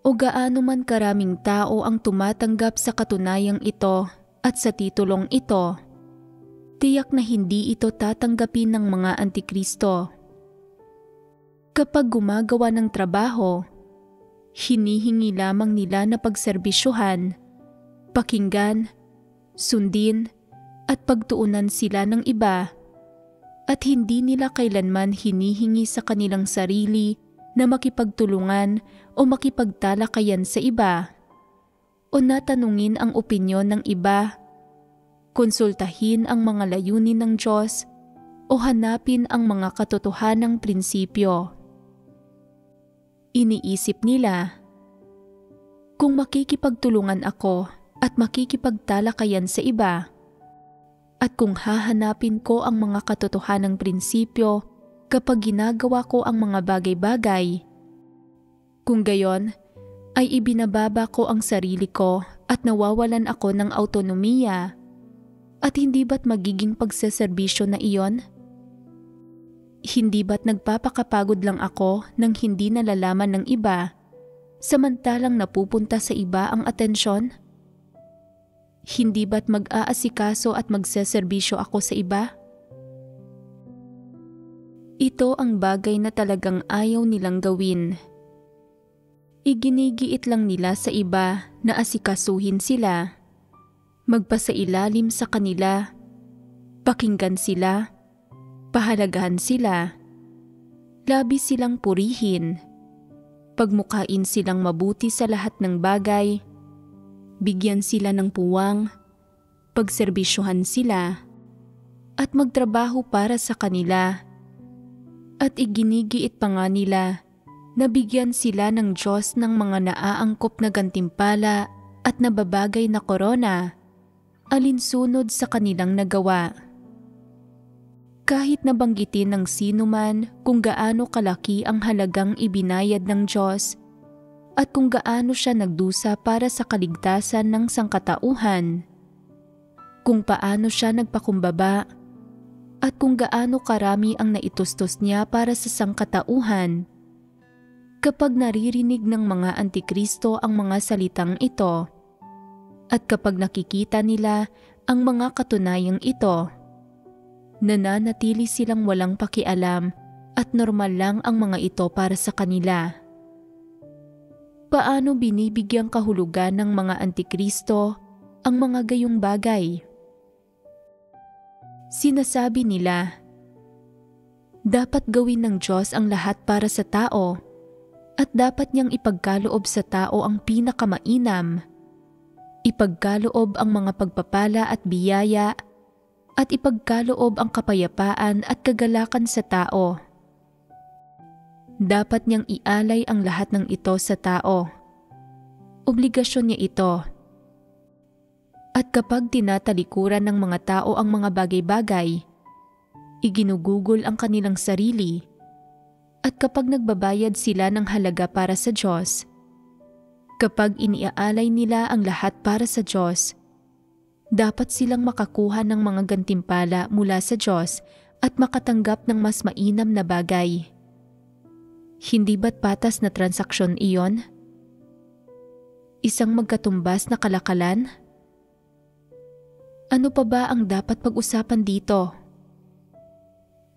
o gaano man karaming tao ang tumatanggap sa katunayang ito at sa titulong ito, tiyak na hindi ito tatanggapin ng mga Antikristo. Kapag gumagawa ng trabaho, hinihingi lamang nila na pagserbisyuhan, pakinggan, sundin, at pagtuunan sila ng iba, at hindi nila kailanman hinihingi sa kanilang sarili na makipagtulungan o makipagtalakayan sa iba, o natanungin ang opinyon ng iba, konsultahin ang mga layunin ng Diyos, o hanapin ang mga katotohanang prinsipyo. Iniisip nila, kung makikipagtulungan ako at makikipagtalakayan sa iba, at kung hahanapin ko ang mga katotohanang prinsipyo kapag ginagawa ko ang mga bagay-bagay, kung gayon ay ibinababa ko ang sarili ko at nawawalan ako ng autonomiya, at hindi ba't magiging pagseserbisyo na iyon? Hindi ba't nagpapakapagod lang ako nang hindi nalalaman ng iba, samantalang napupunta sa iba ang atensyon? Hindi ba't mag-aasikaso at magseserbisyo ako sa iba? Ito ang bagay na talagang ayaw nilang gawin. Iginigiit lang nila sa iba na asikasuhin sila, magpasailalim sa kanila, pakinggan sila, pahalagahan sila, labis silang purihin, pagmukain silang mabuti sa lahat ng bagay, bigyan sila ng puwang, pagserbisyuhan sila, at magtrabaho para sa kanila. At iginigiit pa nga nila na bigyan sila ng Diyos ng mga naaangkop na gantimpala at nababagay na korona, alinsunod sa kanilang nagawa. Kahit nabanggitin ng sino man kung gaano kalaki ang halagang ibinayad ng Diyos at kung gaano siya nagdusa para sa kaligtasan ng sangkatauhan, kung paano siya nagpakumbaba, at kung gaano karami ang naitustos niya para sa sangkatauhan. Kapag naririnig ng mga antikristo ang mga salitang ito, at kapag nakikita nila ang mga katunayang ito, nananatili silang walang pakialam at normal lang ang mga ito para sa kanila. Paano binibigyang kahulugan ng mga antikristo ang mga gayong bagay? Sinasabi nila, dapat gawin ng Diyos ang lahat para sa tao at dapat niyang ipagkaloob sa tao ang pinakamainam, ipagkaloob ang mga pagpapala at biyaya, at ipagkaloob ang kapayapaan at kagalakan sa tao. Dapat niyang ialay ang lahat ng ito sa tao. Obligasyon niya ito. At kapag tinatalikuran ng mga tao ang mga bagay-bagay, iginugugol ang kanilang sarili. At kapag nagbabayad sila ng halaga para sa Diyos, kapag iniaalay nila ang lahat para sa Diyos, dapat silang makakuha ng mga gantimpala mula sa Diyos at makatanggap ng mas mainam na bagay. Hindi ba't patas na transaksyon iyon? Isang magkatumbas na kalakalan? Ano pa ba ang dapat pag-usapan dito?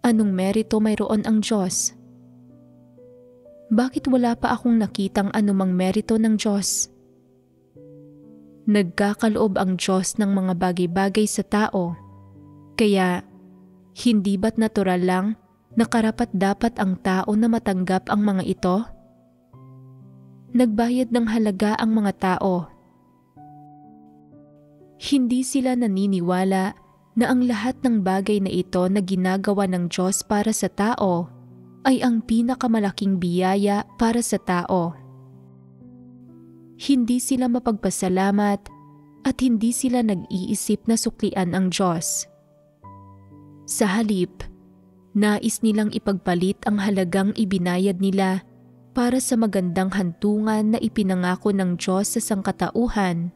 Anong merito mayroon ang Diyos? Bakit wala pa akong nakitang anumang merito ng Diyos? Nagkakaloob ang Diyos ng mga bagay-bagay sa tao, kaya hindi ba't natural lang na karapat-dapat ang tao na matanggap ang mga ito? Nagbayad ng halaga ang mga tao. Hindi sila naniniwala na ang lahat ng bagay na ito na ginagawa ng Diyos para sa tao ay ang pinakamalaking biyaya para sa tao. Hindi sila mapagpasalamat at hindi sila nag-iisip na suklian ang Diyos. Sa halip, nais nilang ipagpalit ang halagang ibinayad nila para sa magandang hantungan na ipinangako ng Diyos sa sangkatauhan,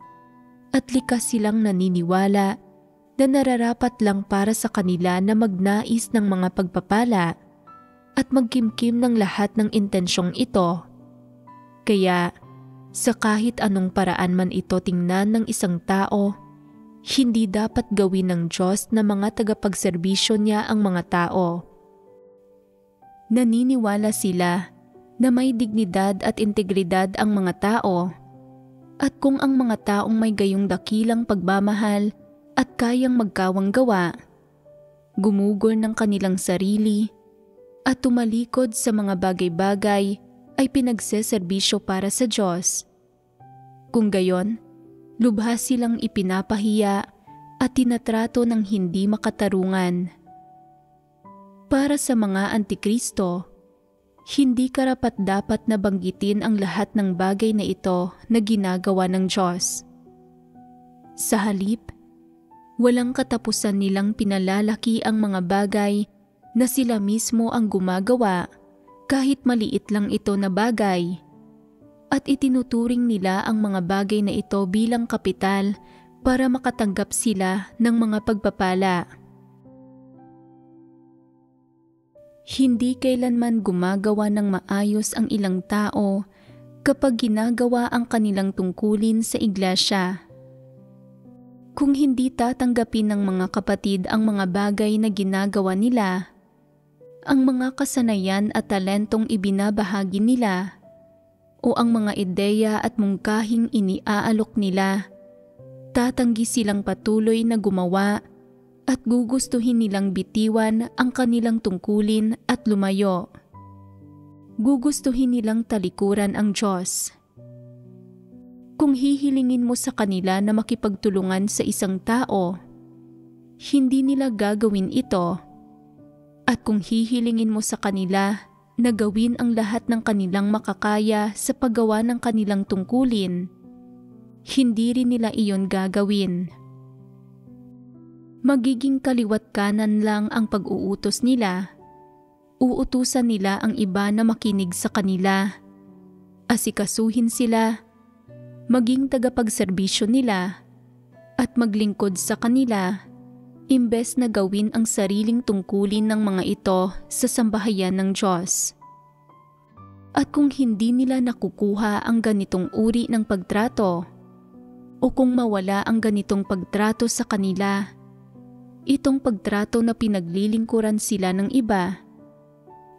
at likas silang naniniwala na nararapat lang para sa kanila na magnais ng mga pagpapala at magkimkim ng lahat ng intensyong ito. Kaya, sa kahit anong paraan man ito tingnan ng isang tao, hindi dapat gawin ng Diyos na mga tagapagserbisyo niya ang mga tao. Naniniwala sila na may dignidad at integridad ang mga tao, at kung ang mga taong may gayong dakilang pagmamahal at kayang magkawang gawa, gumugol ng kanilang sarili at tumalikod sa mga bagay-bagay ay pinagseserbisyo para sa Diyos. Kung gayon, lubhas silang ipinapahiya at tinatrato ng hindi makatarungan. Para sa mga antikristo, hindi karapat-dapat na banggitin ang lahat ng bagay na ito na ginagawa ng Diyos. Sa halip, walang katapusan nilang pinalalaki ang mga bagay na sila mismo ang gumagawa kahit maliit lang ito na bagay, at itinuturing nila ang mga bagay na ito bilang kapital para makatanggap sila ng mga pagpapala. Hindi kailanman gumagawa ng maayos ang ilang tao kapag ginagawa ang kanilang tungkulin sa iglesia. Kung hindi tatanggapin ng mga kapatid ang mga bagay na ginagawa nila, ang mga kasanayan at talentong ibinabahagi nila, o ang mga ideya at mungkahing iniaalok nila, tatanggi silang patuloy na gumawa at gugustuhin nilang bitiwan ang kanilang tungkulin at lumayo. Gugustuhin nilang talikuran ang Diyos. Kung hihilingin mo sa kanila na makipagtulungan sa isang tao, hindi nila gagawin ito. At kung hihilingin mo sa kanila na gawin ang lahat ng kanilang makakaya sa paggawa ng kanilang tungkulin, hindi rin nila iyon gagawin. Magiging kaliwat kanan lang ang pag-uutos nila. Uutusan nila ang iba na makinig sa kanila. Asikasuhin sila, maging tagapagserbisyo nila, at maglingkod sa kanila, imbes na gawin ang sariling tungkulin ng mga ito sa sambahayan ng Diyos. At kung hindi nila nakukuha ang ganitong uri ng pagtrato, o kung mawala ang ganitong pagtrato sa kanila, itong pagtrato na pinaglilingkuran sila ng iba,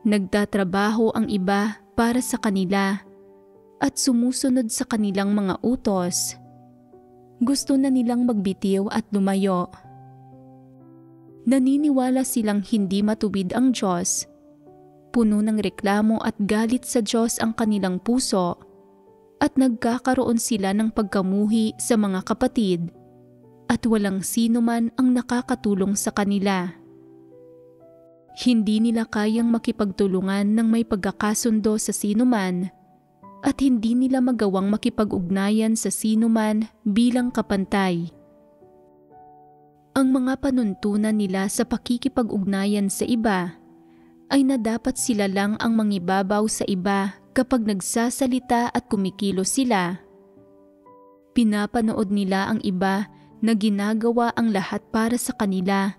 nagtatrabaho ang iba para sa kanila at sumusunod sa kanilang mga utos, gusto na nilang magbitiw at lumayo. Naniniwala silang hindi matuwid ang Diyos, puno ng reklamo at galit sa Diyos ang kanilang puso, at nagkakaroon sila ng pagkamuhi sa mga kapatid, at walang sino man ang nakakatulong sa kanila. Hindi nila kayang makipagtulungan ng may pagkakasundo sa sino man, at hindi nila magawang makipag-ugnayan sa sino man bilang kapantay. Ang mga panuntunan nila sa pakikipag-ugnayan sa iba ay na dapat sila lang ang mangibabaw sa iba kapag nagsasalita at kumikilos sila. Pinapanood nila ang iba na ginagawa ang lahat para sa kanila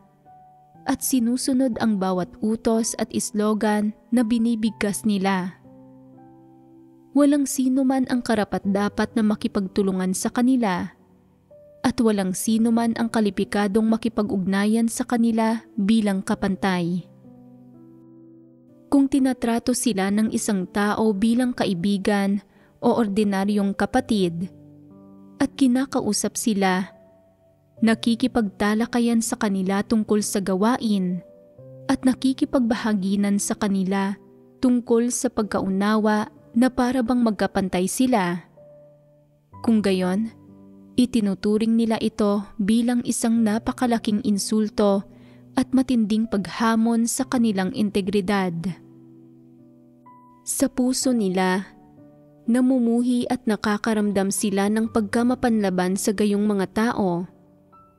at sinusunod ang bawat utos at slogan na binibigkas nila. Walang sino man ang karapat-dapat na makipagtulungan sa kanila, at walang sino man ang kalipikadong makipag-ugnayan sa kanila bilang kapantay. Kung tinatrato sila ng isang tao bilang kaibigan o ordinaryong kapatid, at kinakausap sila, nakikipagtalakayan sa kanila tungkol sa gawain, at nakikipagbahaginan sa kanila tungkol sa pagkaunawa na para bang magkapantay sila. Kung gayon, itinuturing nila ito bilang isang napakalaking insulto at matinding paghamon sa kanilang integridad. Sa puso nila, namumuhi at nakakaramdam sila ng pagkamapanlaban sa gayong mga tao,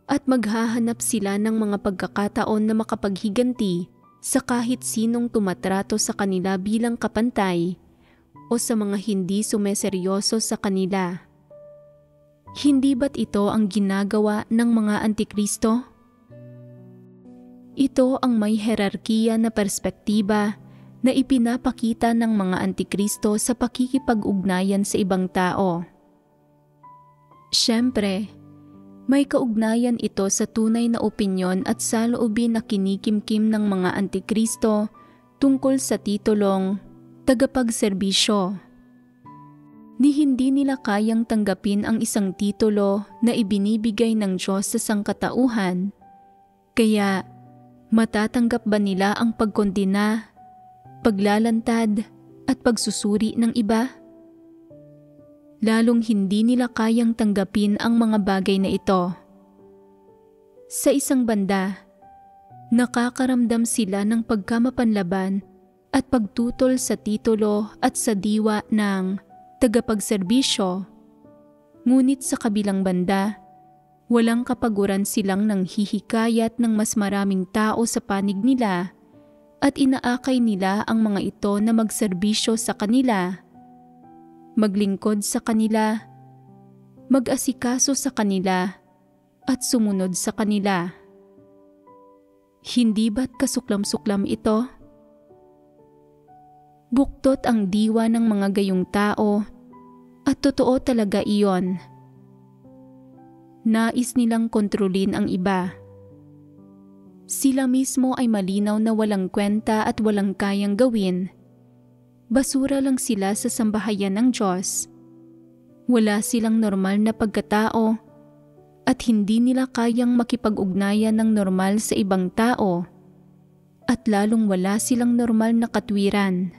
at maghahanap sila ng mga pagkakataon na makapaghiganti sa kahit sinong tumatrato sa kanila bilang kapantay o sa mga hindi sumeseryoso sa kanila. Hindi ba't ito ang ginagawa ng mga antikristo? Ito ang may herarkiya na perspektiba na ipinapakita ng mga antikristo sa pakikipag-ugnayan sa ibang tao. Siyempre, may kaugnayan ito sa tunay na opinyon at saloobin na kinikimkim ng mga antikristo tungkol sa titulong tagapagserbisyo. Ni hindi nila kayang tanggapin ang isang titulo na ibinibigay ng Diyos sa sangkatauhan, kaya matatanggap ba nila ang pagkondena, paglalantad at pagsusuri ng iba? Lalong hindi nila kayang tanggapin ang mga bagay na ito. Sa isang banda, nakakaramdam sila ng pagkamapanlaban at pagtutol sa titulo at sa diwa ng tagapagserbisyo, ngunit sa kabilang banda, walang kapaguran silang nang hihikayat ng mas maraming tao sa panig nila at inaakay nila ang mga ito na magserbisyo sa kanila, maglingkod sa kanila, mag-asikaso sa kanila, at sumunod sa kanila. Hindi ba't kasuklam-suklam ito? Buktot ang diwa ng mga gayong tao at totoo talaga iyon. Nais nilang kontrolin ang iba. Sila mismo ay malinaw na walang kwenta at walang kayang gawin. Basura lang sila sa sambahayan ng Diyos. Wala silang normal na pagkatao at hindi nila kayang makipag-ugnayan ng normal sa ibang tao, at lalong wala silang normal na katwiran.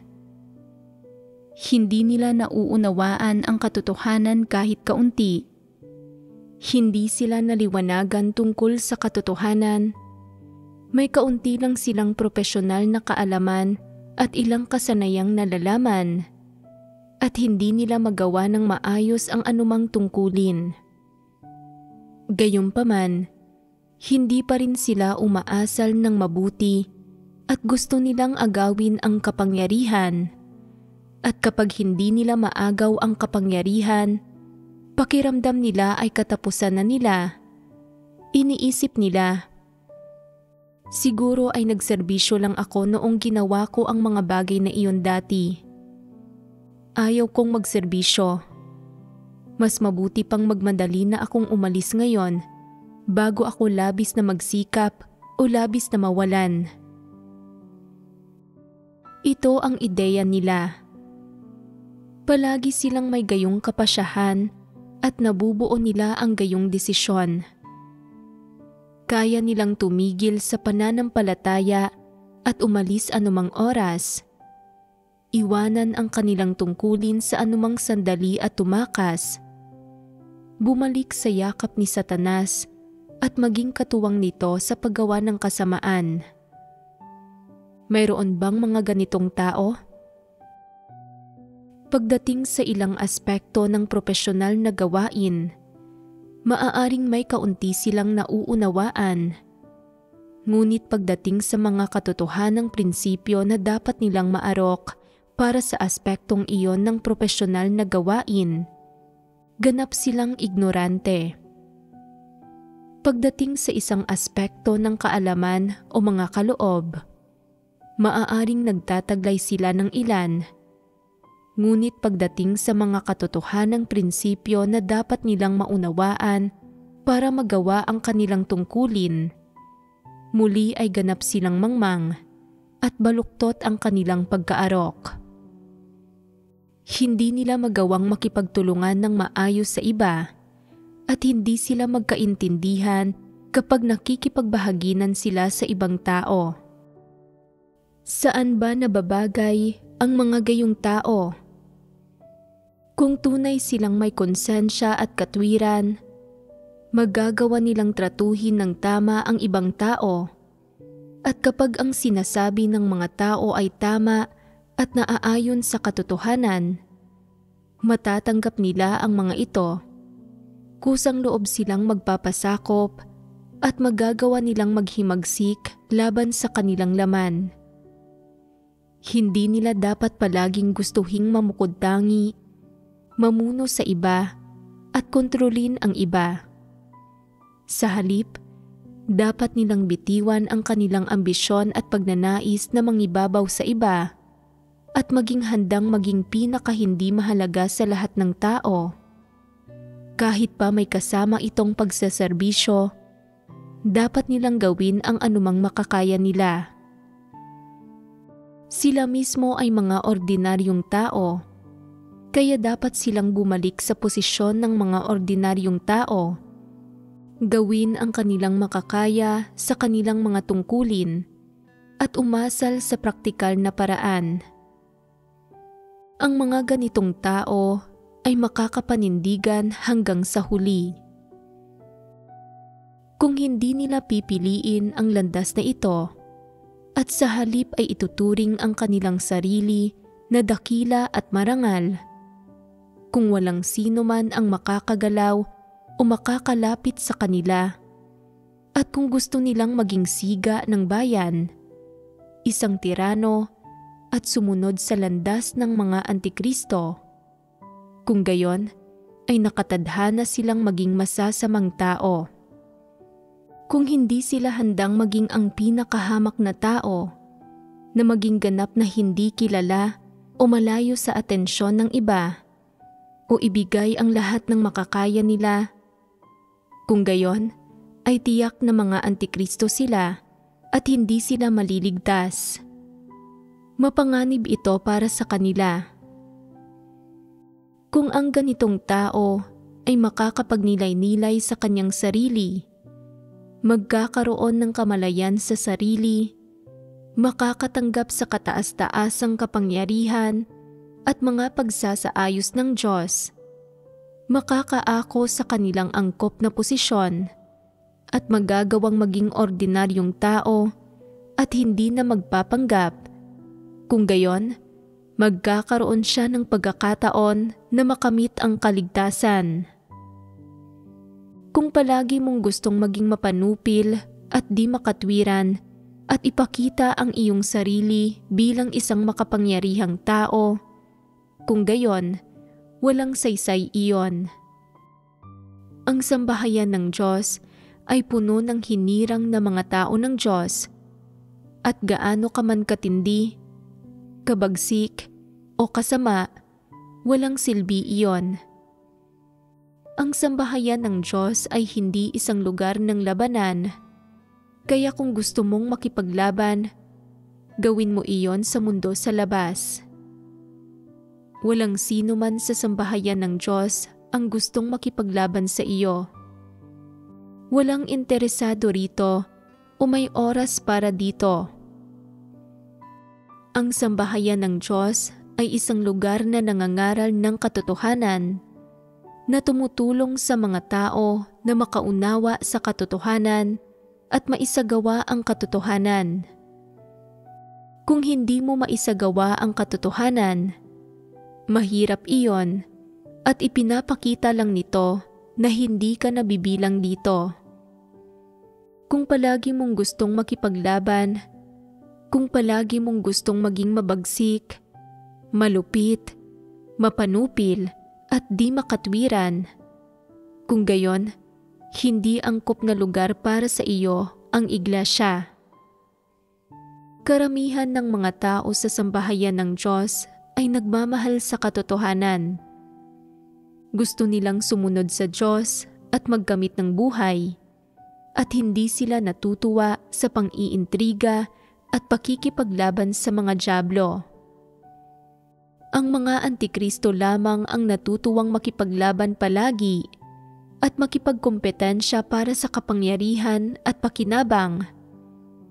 Hindi nila nauunawaan ang katotohanan kahit kaunti. Hindi sila naliwanagan tungkol sa katotohanan. May kaunti lang silang profesional na kaalaman at ilang kasanayang nalalaman, at hindi nila magawa ng maayos ang anumang tungkulin. Gayunpaman, hindi pa rin sila umaasal ng mabuti at gusto nilang agawin ang kapangyarihan. At kapag hindi nila maagaw ang kapangyarihan, pakiramdam nila ay katapusan na nila Iniisip nila, siguro ay nagserbisyo lang ako noong ginawa ko ang mga bagay na iyon dati. Ayaw kong magserbisyo. Mas mabuti pang magmadali na akong umalis ngayon bago ako labis na magsikap o labis na mawalan. Ito ang ideya nila. Palagi silang may gayong kapasyahan at nabubuo nila ang gayong desisyon. Kaya nilang tumigil sa pananampalataya at umalis anumang oras. Iwanan ang kanilang tungkulin sa anumang sandali at tumakas. Bumalik sa yakap ni Satanas at maging katuwang nito sa paggawa ng kasamaan. Mayroon bang mga ganitong tao? Pagdating sa ilang aspekto ng propesyonal na gawain, maaaring may kaunti silang nauunawaan. Ngunit pagdating sa mga katotohanang prinsipyo na dapat nilang maarok para sa aspektong iyon ng propesyonal na gawain, ganap silang ignorante. Pagdating sa isang aspekto ng kaalaman o mga kaloob, maaaring nagtataglay sila ng ilan. Ngunit pagdating sa mga katotohanang prinsipyo na dapat nilang maunawaan para magawa ang kanilang tungkulin, muli ay ganap silang mangmang at baluktot ang kanilang pagkaarok. Hindi nila magawang makipagtulungan ng maayos sa iba at hindi sila magkaintindihan kapag nakikipagbahaginan sila sa ibang tao. Saan ba nababagay ang mga gayong tao? Kung tunay silang may konsensya at katwiran, magagawa nilang tratuhin ng tama ang ibang tao. At kapag ang sinasabi ng mga tao ay tama at naaayon sa katotohanan, matatanggap nila ang mga ito. Kusang loob silang magpapasakop at magagawa nilang maghimagsik laban sa kanilang laman. Hindi nila dapat palaging gustuhing mamukod-tangi, mamuno sa iba at kontrolin ang iba. Sa halip, dapat nilang bitiwan ang kanilang ambisyon at pagnanais na mangibabaw sa iba at maging handang maging pinakahindi mahalaga sa lahat ng tao. Kahit pa may kasama itong pagsaserbisyo, dapat nilang gawin ang anumang makakaya nila. Sila mismo ay mga ordinaryong tao, kaya dapat silang bumalik sa posisyon ng mga ordinaryong tao. Gawin ang kanilang makakaya sa kanilang mga tungkulin at umasal sa praktikal na paraan. Ang mga ganitong tao ay makakapanindigan hanggang sa huli. Kung hindi nila pipiliin ang landas na ito at sa halip ay ituturing ang kanilang sarili na dakila at marangal, kung walang sino man ang makakagalaw o makakalapit sa kanila, at kung gusto nilang maging siga ng bayan, isang tirano at sumunod sa landas ng mga antikristo, kung gayon ay nakatadhana silang maging masasamang tao. Kung hindi sila handang maging ang pinakahamak na tao, na maging ganap na hindi kilala o malayo sa atensyon ng iba, o ibigay ang lahat ng makakaya nila, kung gayon ay tiyak na mga antikristo sila at hindi sila maliligtas. Mapanganib ito para sa kanila. Kung ang ganitong tao ay makakapagnilay-nilay sa kanyang sarili, magkakaroon ng kamalayan sa sarili, makakatanggap sa kataas-taasang kapangyarihan at mga pagsasaayos ng Diyos, makakaako sa kanilang angkop na posisyon at magagawang maging ordinaryong tao at hindi na magpapanggap. Kung gayon, magkakaroon siya ng pagkakataon na makamit ang kaligtasan. Kung palagi mong gustong maging mapanupil at di makatwiran at ipakita ang iyong sarili bilang isang makapangyarihang tao, kung gayon, walang saysay iyon. Ang sambahayan ng Diyos ay puno ng hinirang na mga tao ng Diyos at gaano ka man katindi, kabagsik o kasama, walang silbi iyon. Ang sambahayan ng Diyos ay hindi isang lugar ng labanan, kaya kung gusto mong makipaglaban, gawin mo iyon sa mundo sa labas. Walang sino man sa sambahayan ng Diyos ang gustong makipaglaban sa iyo. Walang interesado rito o may oras para dito. Ang sambahayan ng Diyos ay isang lugar na nangangaral ng katotohanan, na tumutulong sa mga tao na makaunawa sa katotohanan at maisagawa ang katotohanan. Kung hindi mo maisagawa ang katotohanan, mahirap iyon at ipinapakita lang nito na hindi ka nabibilang dito. Kung palagi mong gustong makipaglaban, kung palagi mong gustong maging mabagsik, malupit, mapanupil at di makatwiran, kung gayon, hindi angkop na lugar para sa iyo ang iglesia. Karamihan ng mga tao sa sambahayan ng Diyos ay nagmamahal sa katotohanan. Gusto nilang sumunod sa Diyos at magkamit ng buhay, at hindi sila natutuwa sa pang-iintriga at pakikipaglaban sa mga dyablo. Ang mga antikristo lamang ang natutuwang makipaglaban palagi at makipagkompetensya para sa kapangyarihan at pakinabang,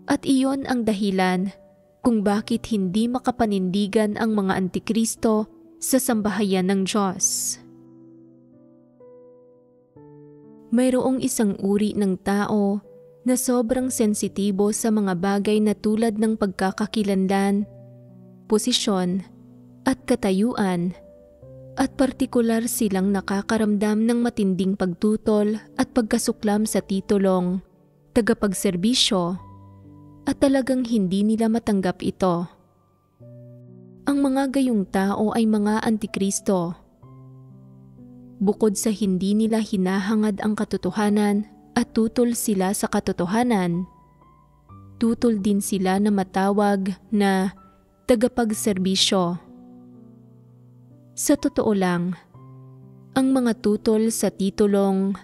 at iyon ang dahilan kung bakit hindi makapanindigan ang mga antikristo sa sambahayan ng Diyos. Mayroong isang uri ng tao na sobrang sensitibo sa mga bagay na tulad ng pagkakakilanlan, posisyon, at katayuan, at partikular silang nakakaramdam ng matinding pagtutol at pagkasuklam sa titulong tagapagserbisyo, at talagang hindi nila matanggap ito. Ang mga gayong tao ay mga antikristo. Bukod sa hindi nila hinahangad ang katotohanan at tutol sila sa katotohanan, tutol din sila na matawag na tagapagserbisyo. Sa totoo lang, ang mga tutol sa titulong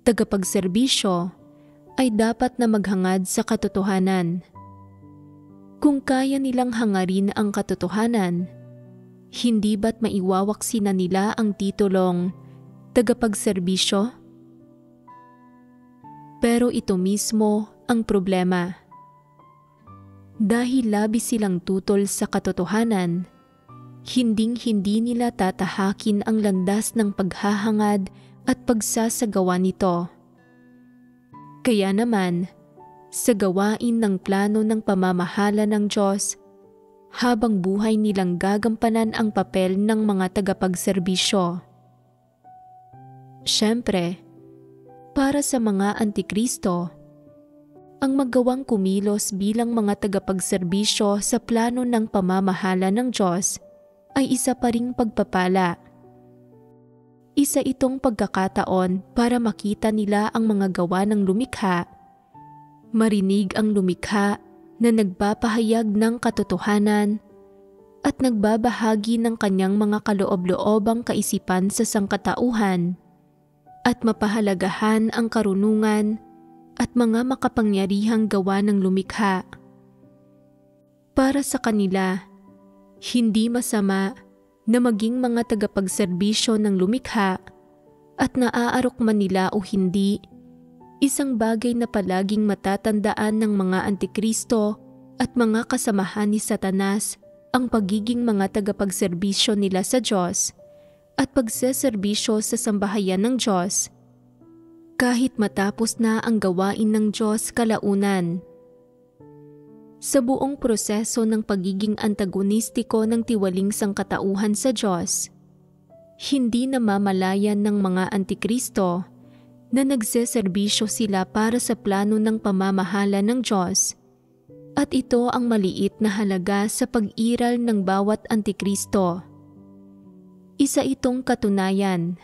tagapagserbisyo ay dapat na maghangad sa katotohanan. Kung kaya nilang hangarin ang katotohanan, hindi ba't maiwawaksi na nila ang titulong tagapagserbisyo? Pero ito mismo ang problema. Dahil labis silang tutol sa katotohanan, hinding-hindi nila tatahakin ang landas ng paghahangad at pagsasagawa nito. Kaya naman, sa gawain ng plano ng pamamahala ng Diyos, habang buhay nilang gagampanan ang papel ng mga tagapagserbisyo. Siyempre, para sa mga antikristo, ang magawang kumilos bilang mga tagapagserbisyo sa plano ng pamamahala ng Diyos ay isa pa ring pagpapala. Isa itong pagkakataon para makita nila ang mga gawa ng lumikha, marinig ang lumikha na nagpapahayag ng katotohanan at nagbabahagi ng kanyang mga kaloob-loobang kaisipan sa sangkatauhan, at mapahalagahan ang karunungan at mga makapangyarihang gawa ng lumikha. Para sa kanila, hindi masama na maging mga tagapagserbisyo ng lumikha, at naaarok man nila o hindi, isang bagay na palaging matatandaan ng mga antikristo at mga kasamahan ni Satanas ang pagiging mga tagapagserbisyo nila sa Diyos at pagseserbisyo sa sambahayan ng Diyos, kahit matapos na ang gawain ng Diyos kalaunan. Sa buong proseso ng pagiging antagonistiko ng tiwaling sangkatauhan sa Diyos, hindi namamalayan ng mga antikristo na nagseserbisyo sila para sa plano ng pamamahala ng Diyos, at ito ang maliit na halaga sa pag-iral ng bawat antikristo. Isa itong katunayan.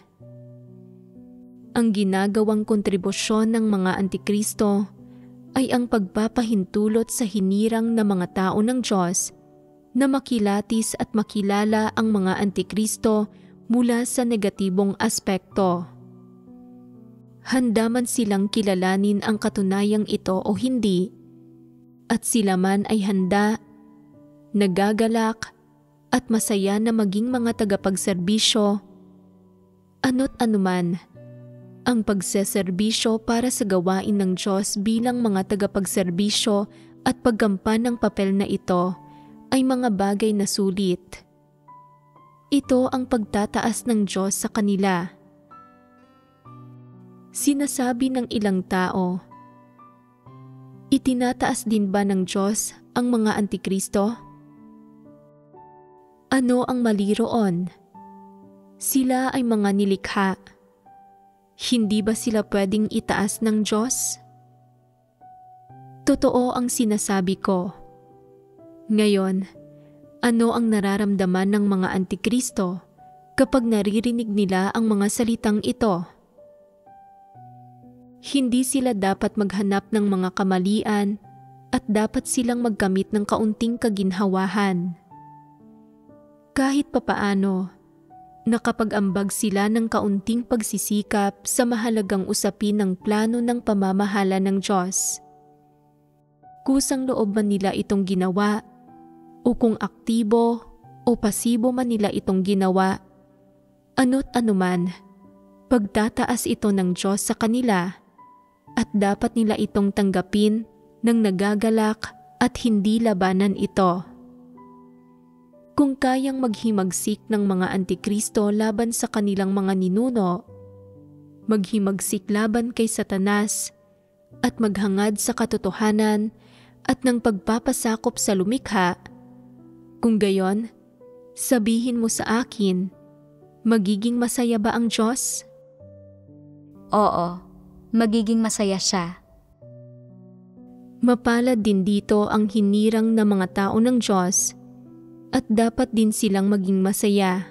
Ang ginagawang kontribusyon ng mga Antikristo ay ang pagpapahintulot sa hinirang na mga tao ng Diyos na makilatis at makilala ang mga Antikristo mula sa negatibong aspekto. Handa man silang kilalanin ang katunayang ito o hindi, at sila man ay handa, nagagalak, at masaya na maging mga tagapagserbisyo, ano't anuman. Ang pagseserbisyo para sa gawain ng Diyos bilang mga tagapagserbisyo at paggampan ng papel na ito ay mga bagay na sulit. Ito ang pagtataas ng Diyos sa kanila. Sinasabi ng ilang tao, itinataas din ba ng Diyos ang mga Antikristo? Ano ang mali roon? Sila ay mga nilikha. Hindi ba sila pwedeng itaas ng Diyos? Totoo ang sinasabi ko. Ngayon, ano ang nararamdaman ng mga Antikristo kapag naririnig nila ang mga salitang ito? Hindi sila dapat maghanap ng mga kamalian at dapat silang magkamit ng kaunting kaginhawahan. Kahit papaano, nakapag-ambag sila ng kaunting pagsisikap sa mahalagang usapin ng plano ng pamamahala ng Diyos. Kusang loob man nila itong ginawa, o kung aktibo o pasibo man nila itong ginawa, ano't anuman, pagtataas ito ng Diyos sa kanila at dapat nila itong tanggapin ng nagagalak at hindi labanan ito. Kung kayang maghimagsik ng mga Antikristo laban sa kanilang mga ninuno, maghimagsik laban kay Satanas, at maghangad sa katotohanan at ng pagpapasakop sa lumikha, kung gayon, sabihin mo sa akin, magiging masaya ba ang Diyos? Oo, magiging masaya siya. Mapalad din dito ang hinirang na mga tao ng Diyos, at dapat din silang maging masaya.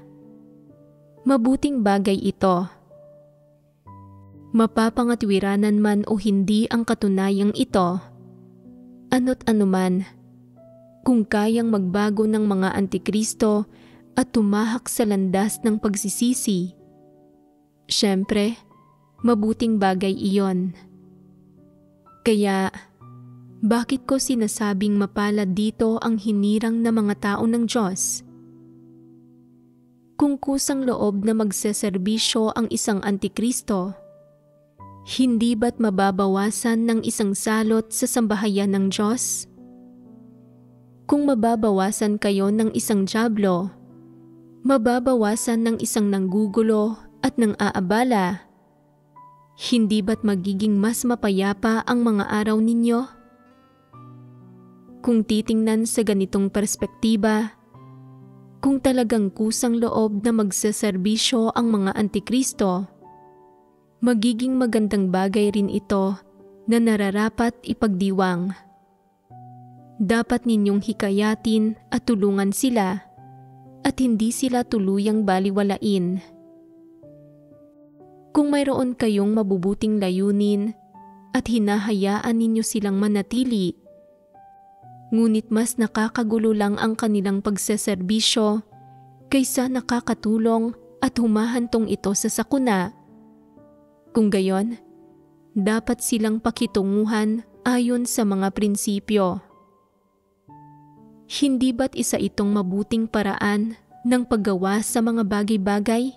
Mabuting bagay ito. Mapapangatwiranan man o hindi ang katunayang ito, ano't anuman, kung kayang magbago ng mga Antikristo at tumahak sa landas ng pagsisisi, syempre, mabuting bagay iyon. Kaya, bakit ko sinasabing mapalad dito ang hinirang na mga tao ng Diyos? Kung kusang loob na magseserbisyo ang isang Antikristo, hindi ba't mababawasan ng isang salot sa sambahayan ng Diyos? Kung mababawasan kayo ng isang dyablo, mababawasan ng isang nanggugulo at nang aabala, hindi ba't magiging mas mapayapa ang mga araw ninyo? Kung titingnan sa ganitong perspektiba, kung talagang kusang loob na magseserbisyo ang mga Antikristo, magiging magandang bagay rin ito na nararapat ipagdiwang. Dapat ninyong hikayatin at tulungan sila at hindi sila tuluyang baliwalain. Kung mayroon kayong mabubuting layunin at hinahayaan ninyo silang manatili, ngunit mas nakakagulo lang ang kanilang pagseserbisyo kaysa nakakatulong at humahantong ito sa sakuna. Kung gayon, dapat silang pakitunguhan ayon sa mga prinsipyo. Hindi ba't isa itong mabuting paraan ng paggawa sa mga bagay-bagay?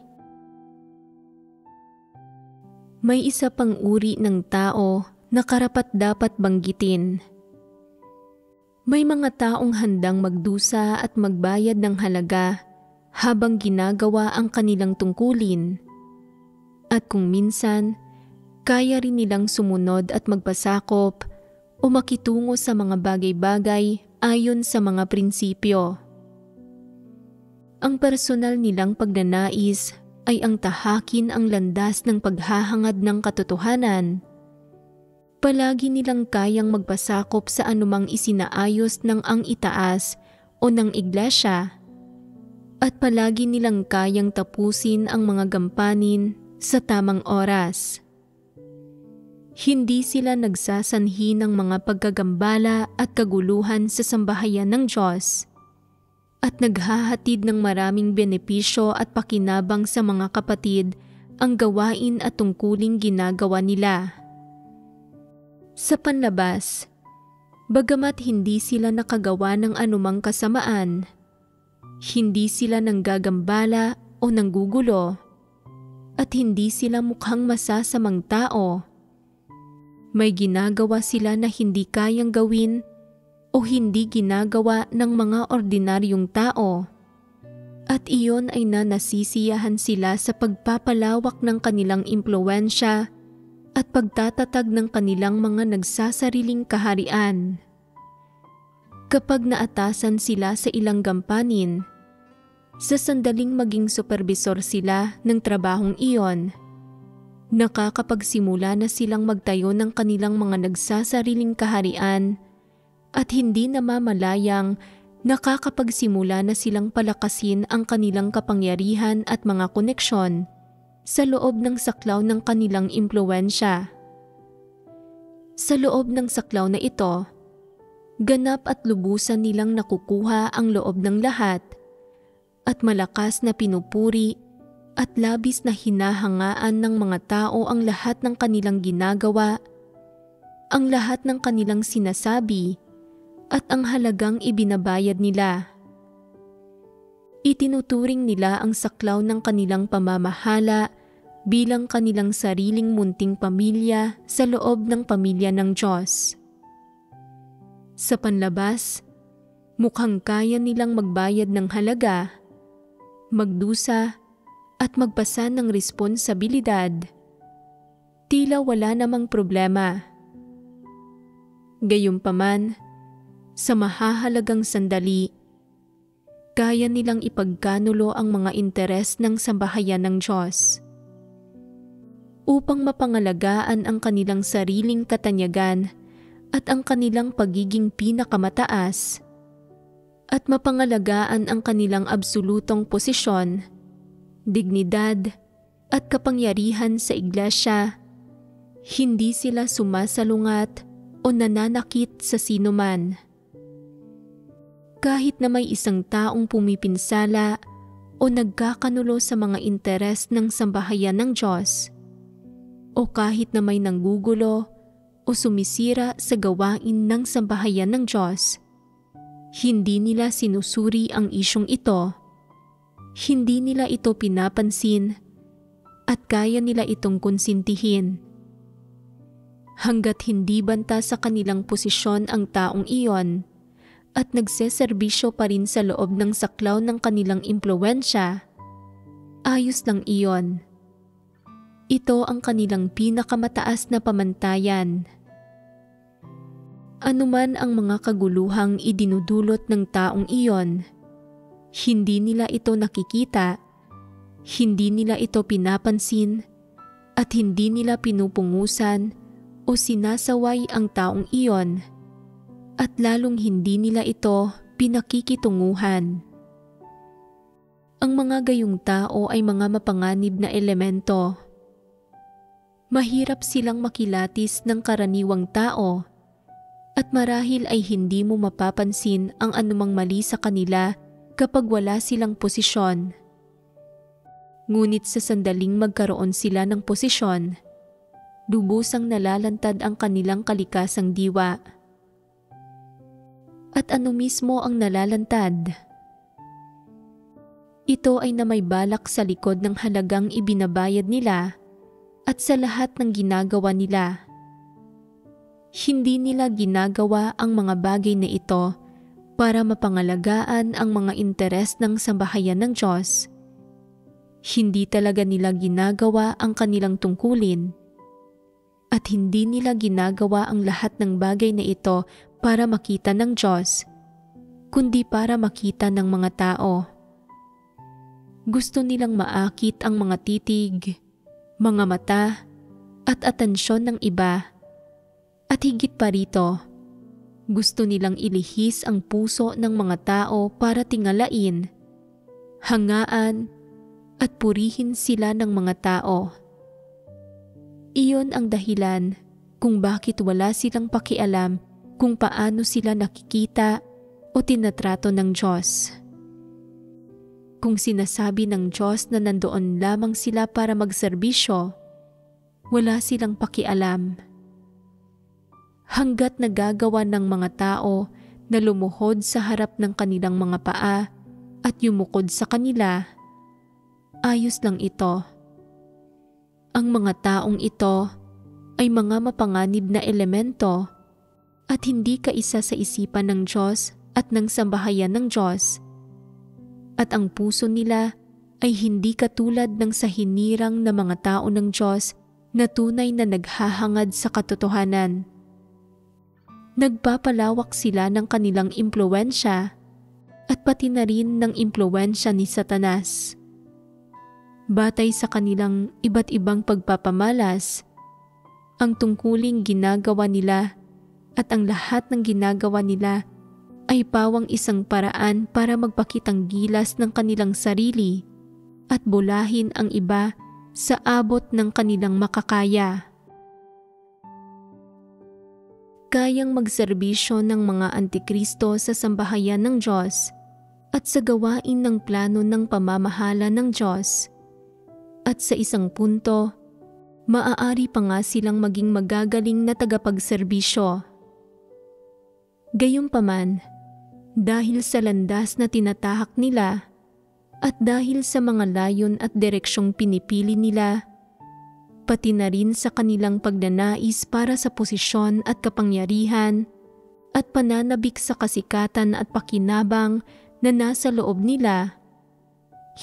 May isa pang uri ng tao na karapat-dapat banggitin. May mga taong handang magdusa at magbayad ng halaga habang ginagawa ang kanilang tungkulin. At kung minsan, kaya rin nilang sumunod at magpasakop o makitungo sa mga bagay-bagay ayon sa mga prinsipyo. Ang personal nilang pagnanais ay ang tahakin ang landas ng paghahangad ng katotohanan. Palagi nilang kayang magpasakop sa anumang isinaayos ng ang itaas o ng iglesia, at palagi nilang kayang tapusin ang mga gampanin sa tamang oras. Hindi sila nagsasanhi ng mga pagkagambala at kaguluhan sa sambahayan ng Diyos at naghahatid ng maraming benepisyo at pakinabang sa mga kapatid ang gawain at tungkuling ginagawa nila. Sa panlabas, bagamat hindi sila nakagawa ng anumang kasamaan, hindi sila nanggagambala o nanggugulo, at hindi sila mukhang masasamang tao. May ginagawa sila na hindi kayang gawin o hindi ginagawa ng mga ordinaryong tao, at iyon ay nasisiyahan sila sa pagpapalawak ng kanilang impluwensya at pagtatatag ng kanilang mga nagsasariling kaharian. Kapag naatasan sila sa ilang gampanin, sa sandaling maging supervisor sila ng trabahong iyon, nakakapagsimula na silang magtayo ng kanilang mga nagsasariling kaharian at hindi namamalayang nakakapagsimula na silang palakasin ang kanilang kapangyarihan at mga koneksyon sa loob ng saklaw ng kanilang impluwensya. Sa loob ng saklaw na ito, ganap at lubusan nilang nakukuha ang loob ng lahat at malakas na pinupuri at labis na hinahangaan ng mga tao ang lahat ng kanilang ginagawa, ang lahat ng kanilang sinasabi, at ang halagang ibinabayad nila. Itinuturing nila ang saklaw ng kanilang pamamahala bilang kanilang sariling munting pamilya sa loob ng pamilya ng Diyos. Sa panlabas, mukhang kaya nilang magbayad ng halaga, magdusa, at magpasa ng responsibilidad. Tila wala namang problema. Gayunpaman, sa mahahalagang sandali, kaya nilang ipagkanulo ang mga interes ng sambahayan ng Diyos. Upang mapangalagaan ang kanilang sariling katanyagan at ang kanilang pagiging pinakamataas, at mapangalagaan ang kanilang absolutong posisyon, dignidad at kapangyarihan sa iglesia, hindi sila sumasalungat o nananakit sa sinuman. Kahit na may isang taong pumipinsala o nagkakanulo sa mga interes ng sambahayan ng Diyos, o kahit na may nanggugulo o sumisira sa gawain ng sambahayan ng Diyos, hindi nila sinusuri ang isyong ito. Hindi nila ito pinapansin at kaya nila itong konsintihin. Hanggat hindi banta sa kanilang posisyon ang taong iyon at nagseserbisyo pa rin sa loob ng saklaw ng kanilang impluwensya, ayos lang iyon. Ito ang kanilang pinakamataas na pamantayan. Anuman ang mga kaguluhang idinudulot ng taong iyon, hindi nila ito nakikita, hindi nila ito pinapansin, at hindi nila pinupungusan o sinasaway ang taong iyon, at lalong hindi nila ito pinakikitunguhan. Ang mga gayong tao ay mga mapanganib na elemento. Mahirap silang makilatis ng karaniwang tao, at marahil ay hindi mo mapapansin ang anumang mali sa kanila kapag wala silang posisyon. Ngunit sa sandaling magkaroon sila ng posisyon, lubusang nalalantad ang kanilang kalikasang diwa. At ano mismo ang nalalantad? Ito ay na may balak sa likod ng halagang ibinabayad nila at sa lahat ng ginagawa nila. Hindi nila ginagawa ang mga bagay na ito para mapangalagaan ang mga interes ng sambahayan ng Diyos. Hindi talaga nila ginagawa ang kanilang tungkulin, at hindi nila ginagawa ang lahat ng bagay na ito para makita ng Diyos, kundi para makita ng mga tao. Gusto nilang maakit ang mga titig, mga mata, at atensyon ng iba. At higit pa rito, gusto nilang ilihis ang puso ng mga tao para tingalain, hangaan, at purihin sila ng mga tao. Iyon ang dahilan kung bakit wala silang pakialam kung paano sila nakikita o tinatrato ng Diyos. Kung sinasabi ng Diyos na nandoon lamang sila para magserbisyo, wala silang pakialam. Hanggat nagagawa ng mga tao na lumuhod sa harap ng kanilang mga paa at yumukod sa kanila, ayos lang ito. Ang mga taong ito ay mga mapanganib na elemento at hindi kaisa sa isipan ng Diyos at ng sambahayan ng Diyos. At ang puso nila ay hindi katulad ng sa hinirang na mga tao ng Diyos na tunay na naghahangad sa katotohanan. Nagpapalawak sila ng kanilang impluwensya at pati na rin ng impluwensya ni Satanas. Batay sa kanilang iba't ibang pagpapamalas, ang tungkuling ginagawa nila at ang lahat ng ginagawa nila ay pawang isang paraan para magpakitang gilas ng kanilang sarili at bulahin ang iba sa abot ng kanilang makakaya. Kayang magserbisyo ng mga antikristo sa sambahayan ng Diyos at sa gawain ng plano ng pamamahala ng Diyos. At sa isang punto, maaari pa nga silang maging magagaling na tagapagserbisyo. Gayunpaman, dahil sa landas na tinatahak nila at dahil sa mga layon at direksyong pinipili nila, pati na rin sa kanilang pagnanais para sa posisyon at kapangyarihan at pananabik sa kasikatan at pakinabang na nasa loob nila,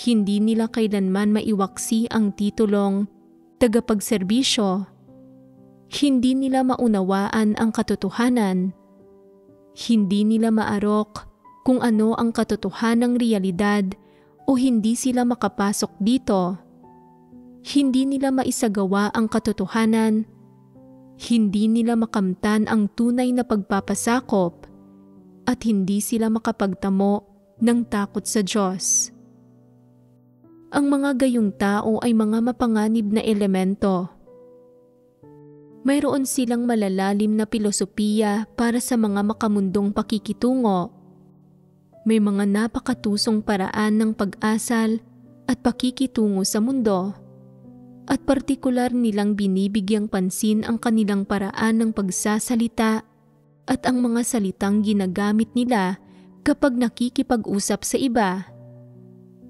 hindi nila kailanman maiwaksi ang titulong tagapagserbisyo. Hindi nila maunawaan ang katotohanan. Hindi nila maarok kung ano ang katotohanang realidad o hindi sila makapasok dito. Hindi nila maisagawa ang katotohanan. Hindi nila makamtan ang tunay na pagpapasakop at hindi sila makapagtamo ng takot sa Diyos. Ang mga gayong tao ay mga mapanganib na elemento. Mayroon silang malalalim na pilosopiya para sa mga makamundong pakikitungo. May mga napakatusong paraan ng pag-asal at pakikitungo sa mundo. At partikular nilang binibigyang pansin ang kanilang paraan ng pagsasalita at ang mga salitang ginagamit nila kapag nakikipag-usap sa iba.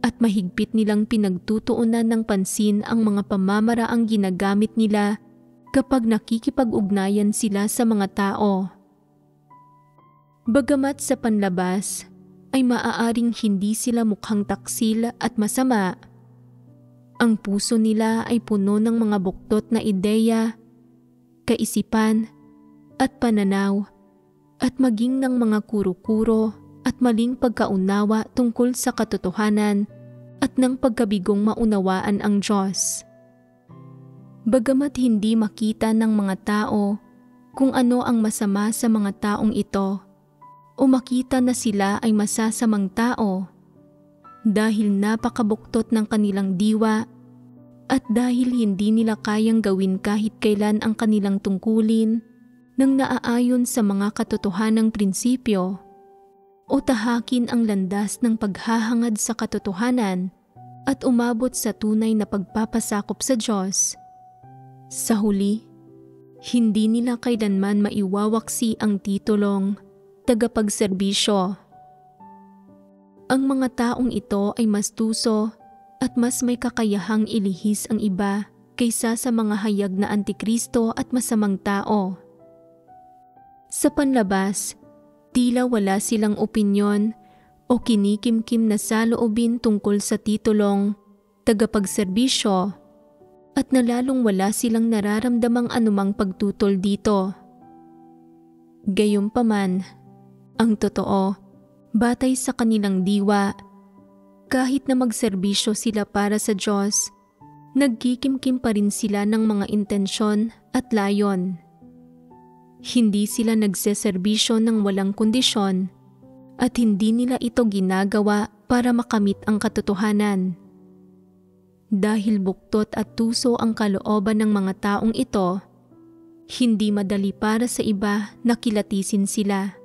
At mahigpit nilang pinagtutuunan ng pansin ang mga pamamaraang ginagamit nila kapag nakikipag-ugnayan sila sa mga tao. Bagamat sa panlabas ay maaaring hindi sila mukhang taksil at masama, ang puso nila ay puno ng mga buktot na ideya, kaisipan at pananaw at maging ng mga kuro-kuro at maling pagkaunawa tungkol sa katotohanan at ng pagkabigong maunawaan ang Diyos. Bagamat hindi makita ng mga tao kung ano ang masama sa mga taong ito o makita na sila ay masasamang tao dahil napakabuktot ng kanilang diwa at dahil hindi nila kayang gawin kahit kailan ang kanilang tungkulin nang naaayon sa mga katotohanang prinsipyo o tahakin ang landas ng paghahangad sa katotohanan at umabot sa tunay na pagpapasakop sa Diyos. Sa huli, hindi nila kailanman maiwawaksi ang titulong tagapagserbisyo. Ang mga taong ito ay mas tuso at mas may kakayahang ilihis ang iba kaysa sa mga hayag na antikristo at masamang tao. Sa panlabas, tila wala silang opinyon o kinikimkim na saloobin tungkol sa titulong tagapagserbisyo at nalalong wala silang nararamdamang anumang pagtutol dito. Gayunpaman, ang totoo, batay sa kanilang diwa, kahit na magserbisyo sila para sa Diyos, nagkikimkim pa rin sila ng mga intensyon at layon. Hindi sila nagseserbisyo ng walang kondisyon at hindi nila ito ginagawa para makamit ang katotohanan. Dahil buktot at tuso ang kalooban ng mga taong ito, hindi madali para sa iba na kilatisin sila.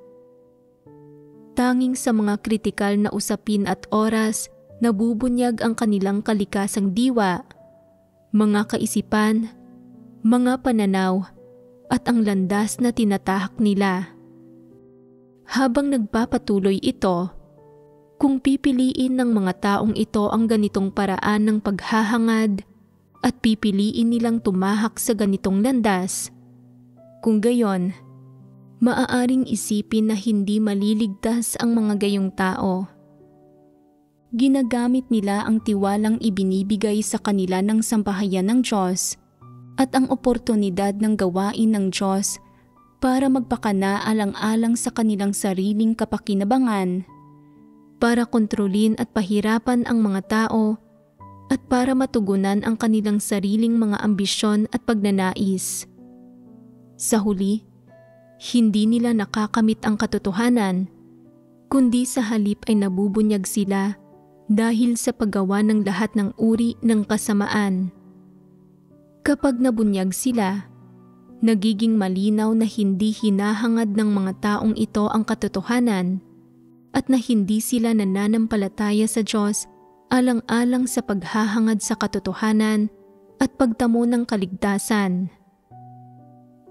Tanging sa mga kritikal na usapin at oras, nabubunyag ang kanilang kalikasang diwa, mga kaisipan, mga pananaw, at ang landas na tinatahak nila. Habang nagpapatuloy ito, kung pipiliin ng mga taong ito ang ganitong paraan ng paghahangad at pipiliin nilang tumahak sa ganitong landas, kung gayon, maaaring isipin na hindi maliligtas ang mga gayong tao. Ginagamit nila ang tiwalang ibinibigay sa kanila ng sambahayan ng Diyos at ang oportunidad ng gawain ng Diyos para magpakanaalang-alang sa kanilang sariling kapakinabangan, para kontrolin at pahirapan ang mga tao at para matugunan ang kanilang sariling mga ambisyon at pagnanais. Sa huli, hindi nila nakakamit ang katotohanan, kundi sa halip ay nabubunyag sila dahil sa paggawa ng lahat ng uri ng kasamaan. Kapag nabunyag sila, nagiging malinaw na hindi hinahangad ng mga taong ito ang katotohanan at na hindi sila nananampalataya sa Diyos alang-alang sa paghahangad sa katotohanan at pagtamo ng kaligtasan.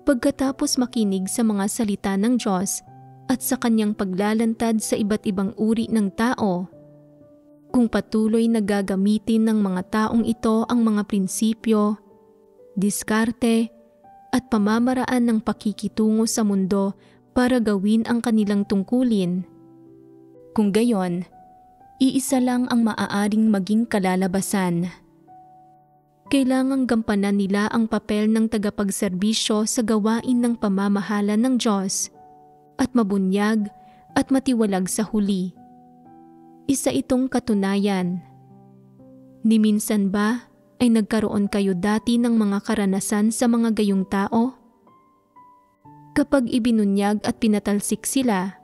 Pagkatapos makinig sa mga salita ng Diyos at sa kanyang paglalantad sa iba't ibang uri ng tao, kung patuloy na gagamitin ng mga taong ito ang mga prinsipyo, diskarte, at pamamaraan ng pakikitungo sa mundo para gawin ang kanilang tungkulin, kung gayon, iisa lang ang maaaring maging kalalabasan. Kailangang gampanan nila ang papel ng tagapagserbisyo sa gawain ng pamamahala ng Diyos at mabunyag at matiwalag sa huli. Isa itong katunayan. Ni minsan ba ay nagkaroon kayo dati ng mga karanasan sa mga gayong tao? Kapag ibinunyag at pinatalsik sila,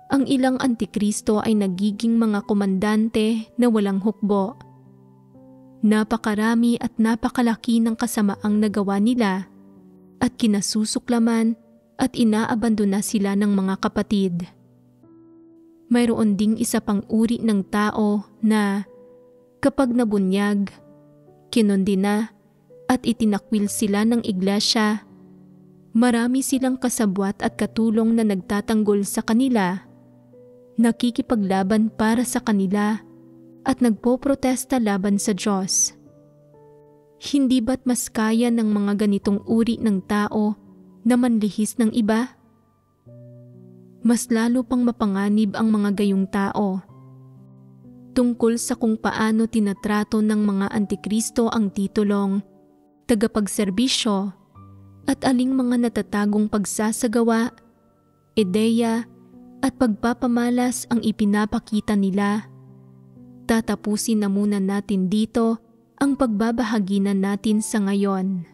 ang ilang antikristo ay nagiging mga komandante na walang hukbo. Napakarami at napakalaki ng kasamaang nagawa nila at kinasusuklaman at inaabandona sila ng mga kapatid. Mayroon ding isa pang uri ng tao na kapag nabunyag, kinondena at itinakwil sila ng iglesia, marami silang kasabwat at katulong na nagtatanggol sa kanila, nakikipaglaban para sa kanila at nagpoprotesta laban sa Diyos. Hindi ba't mas kaya ng mga ganitong uri ng tao na manlihis ng iba? Mas lalo pang mapanganib ang mga gayong tao. Tungkol sa kung paano tinatrato ng mga antikristo ang titulong tagapagserbisyo at aling mga natatagong pagsasagawa, ideya at pagpapamalas ang ipinapakita nila, tatapusin na muna natin dito ang pagbabahaginan natin sa ngayon.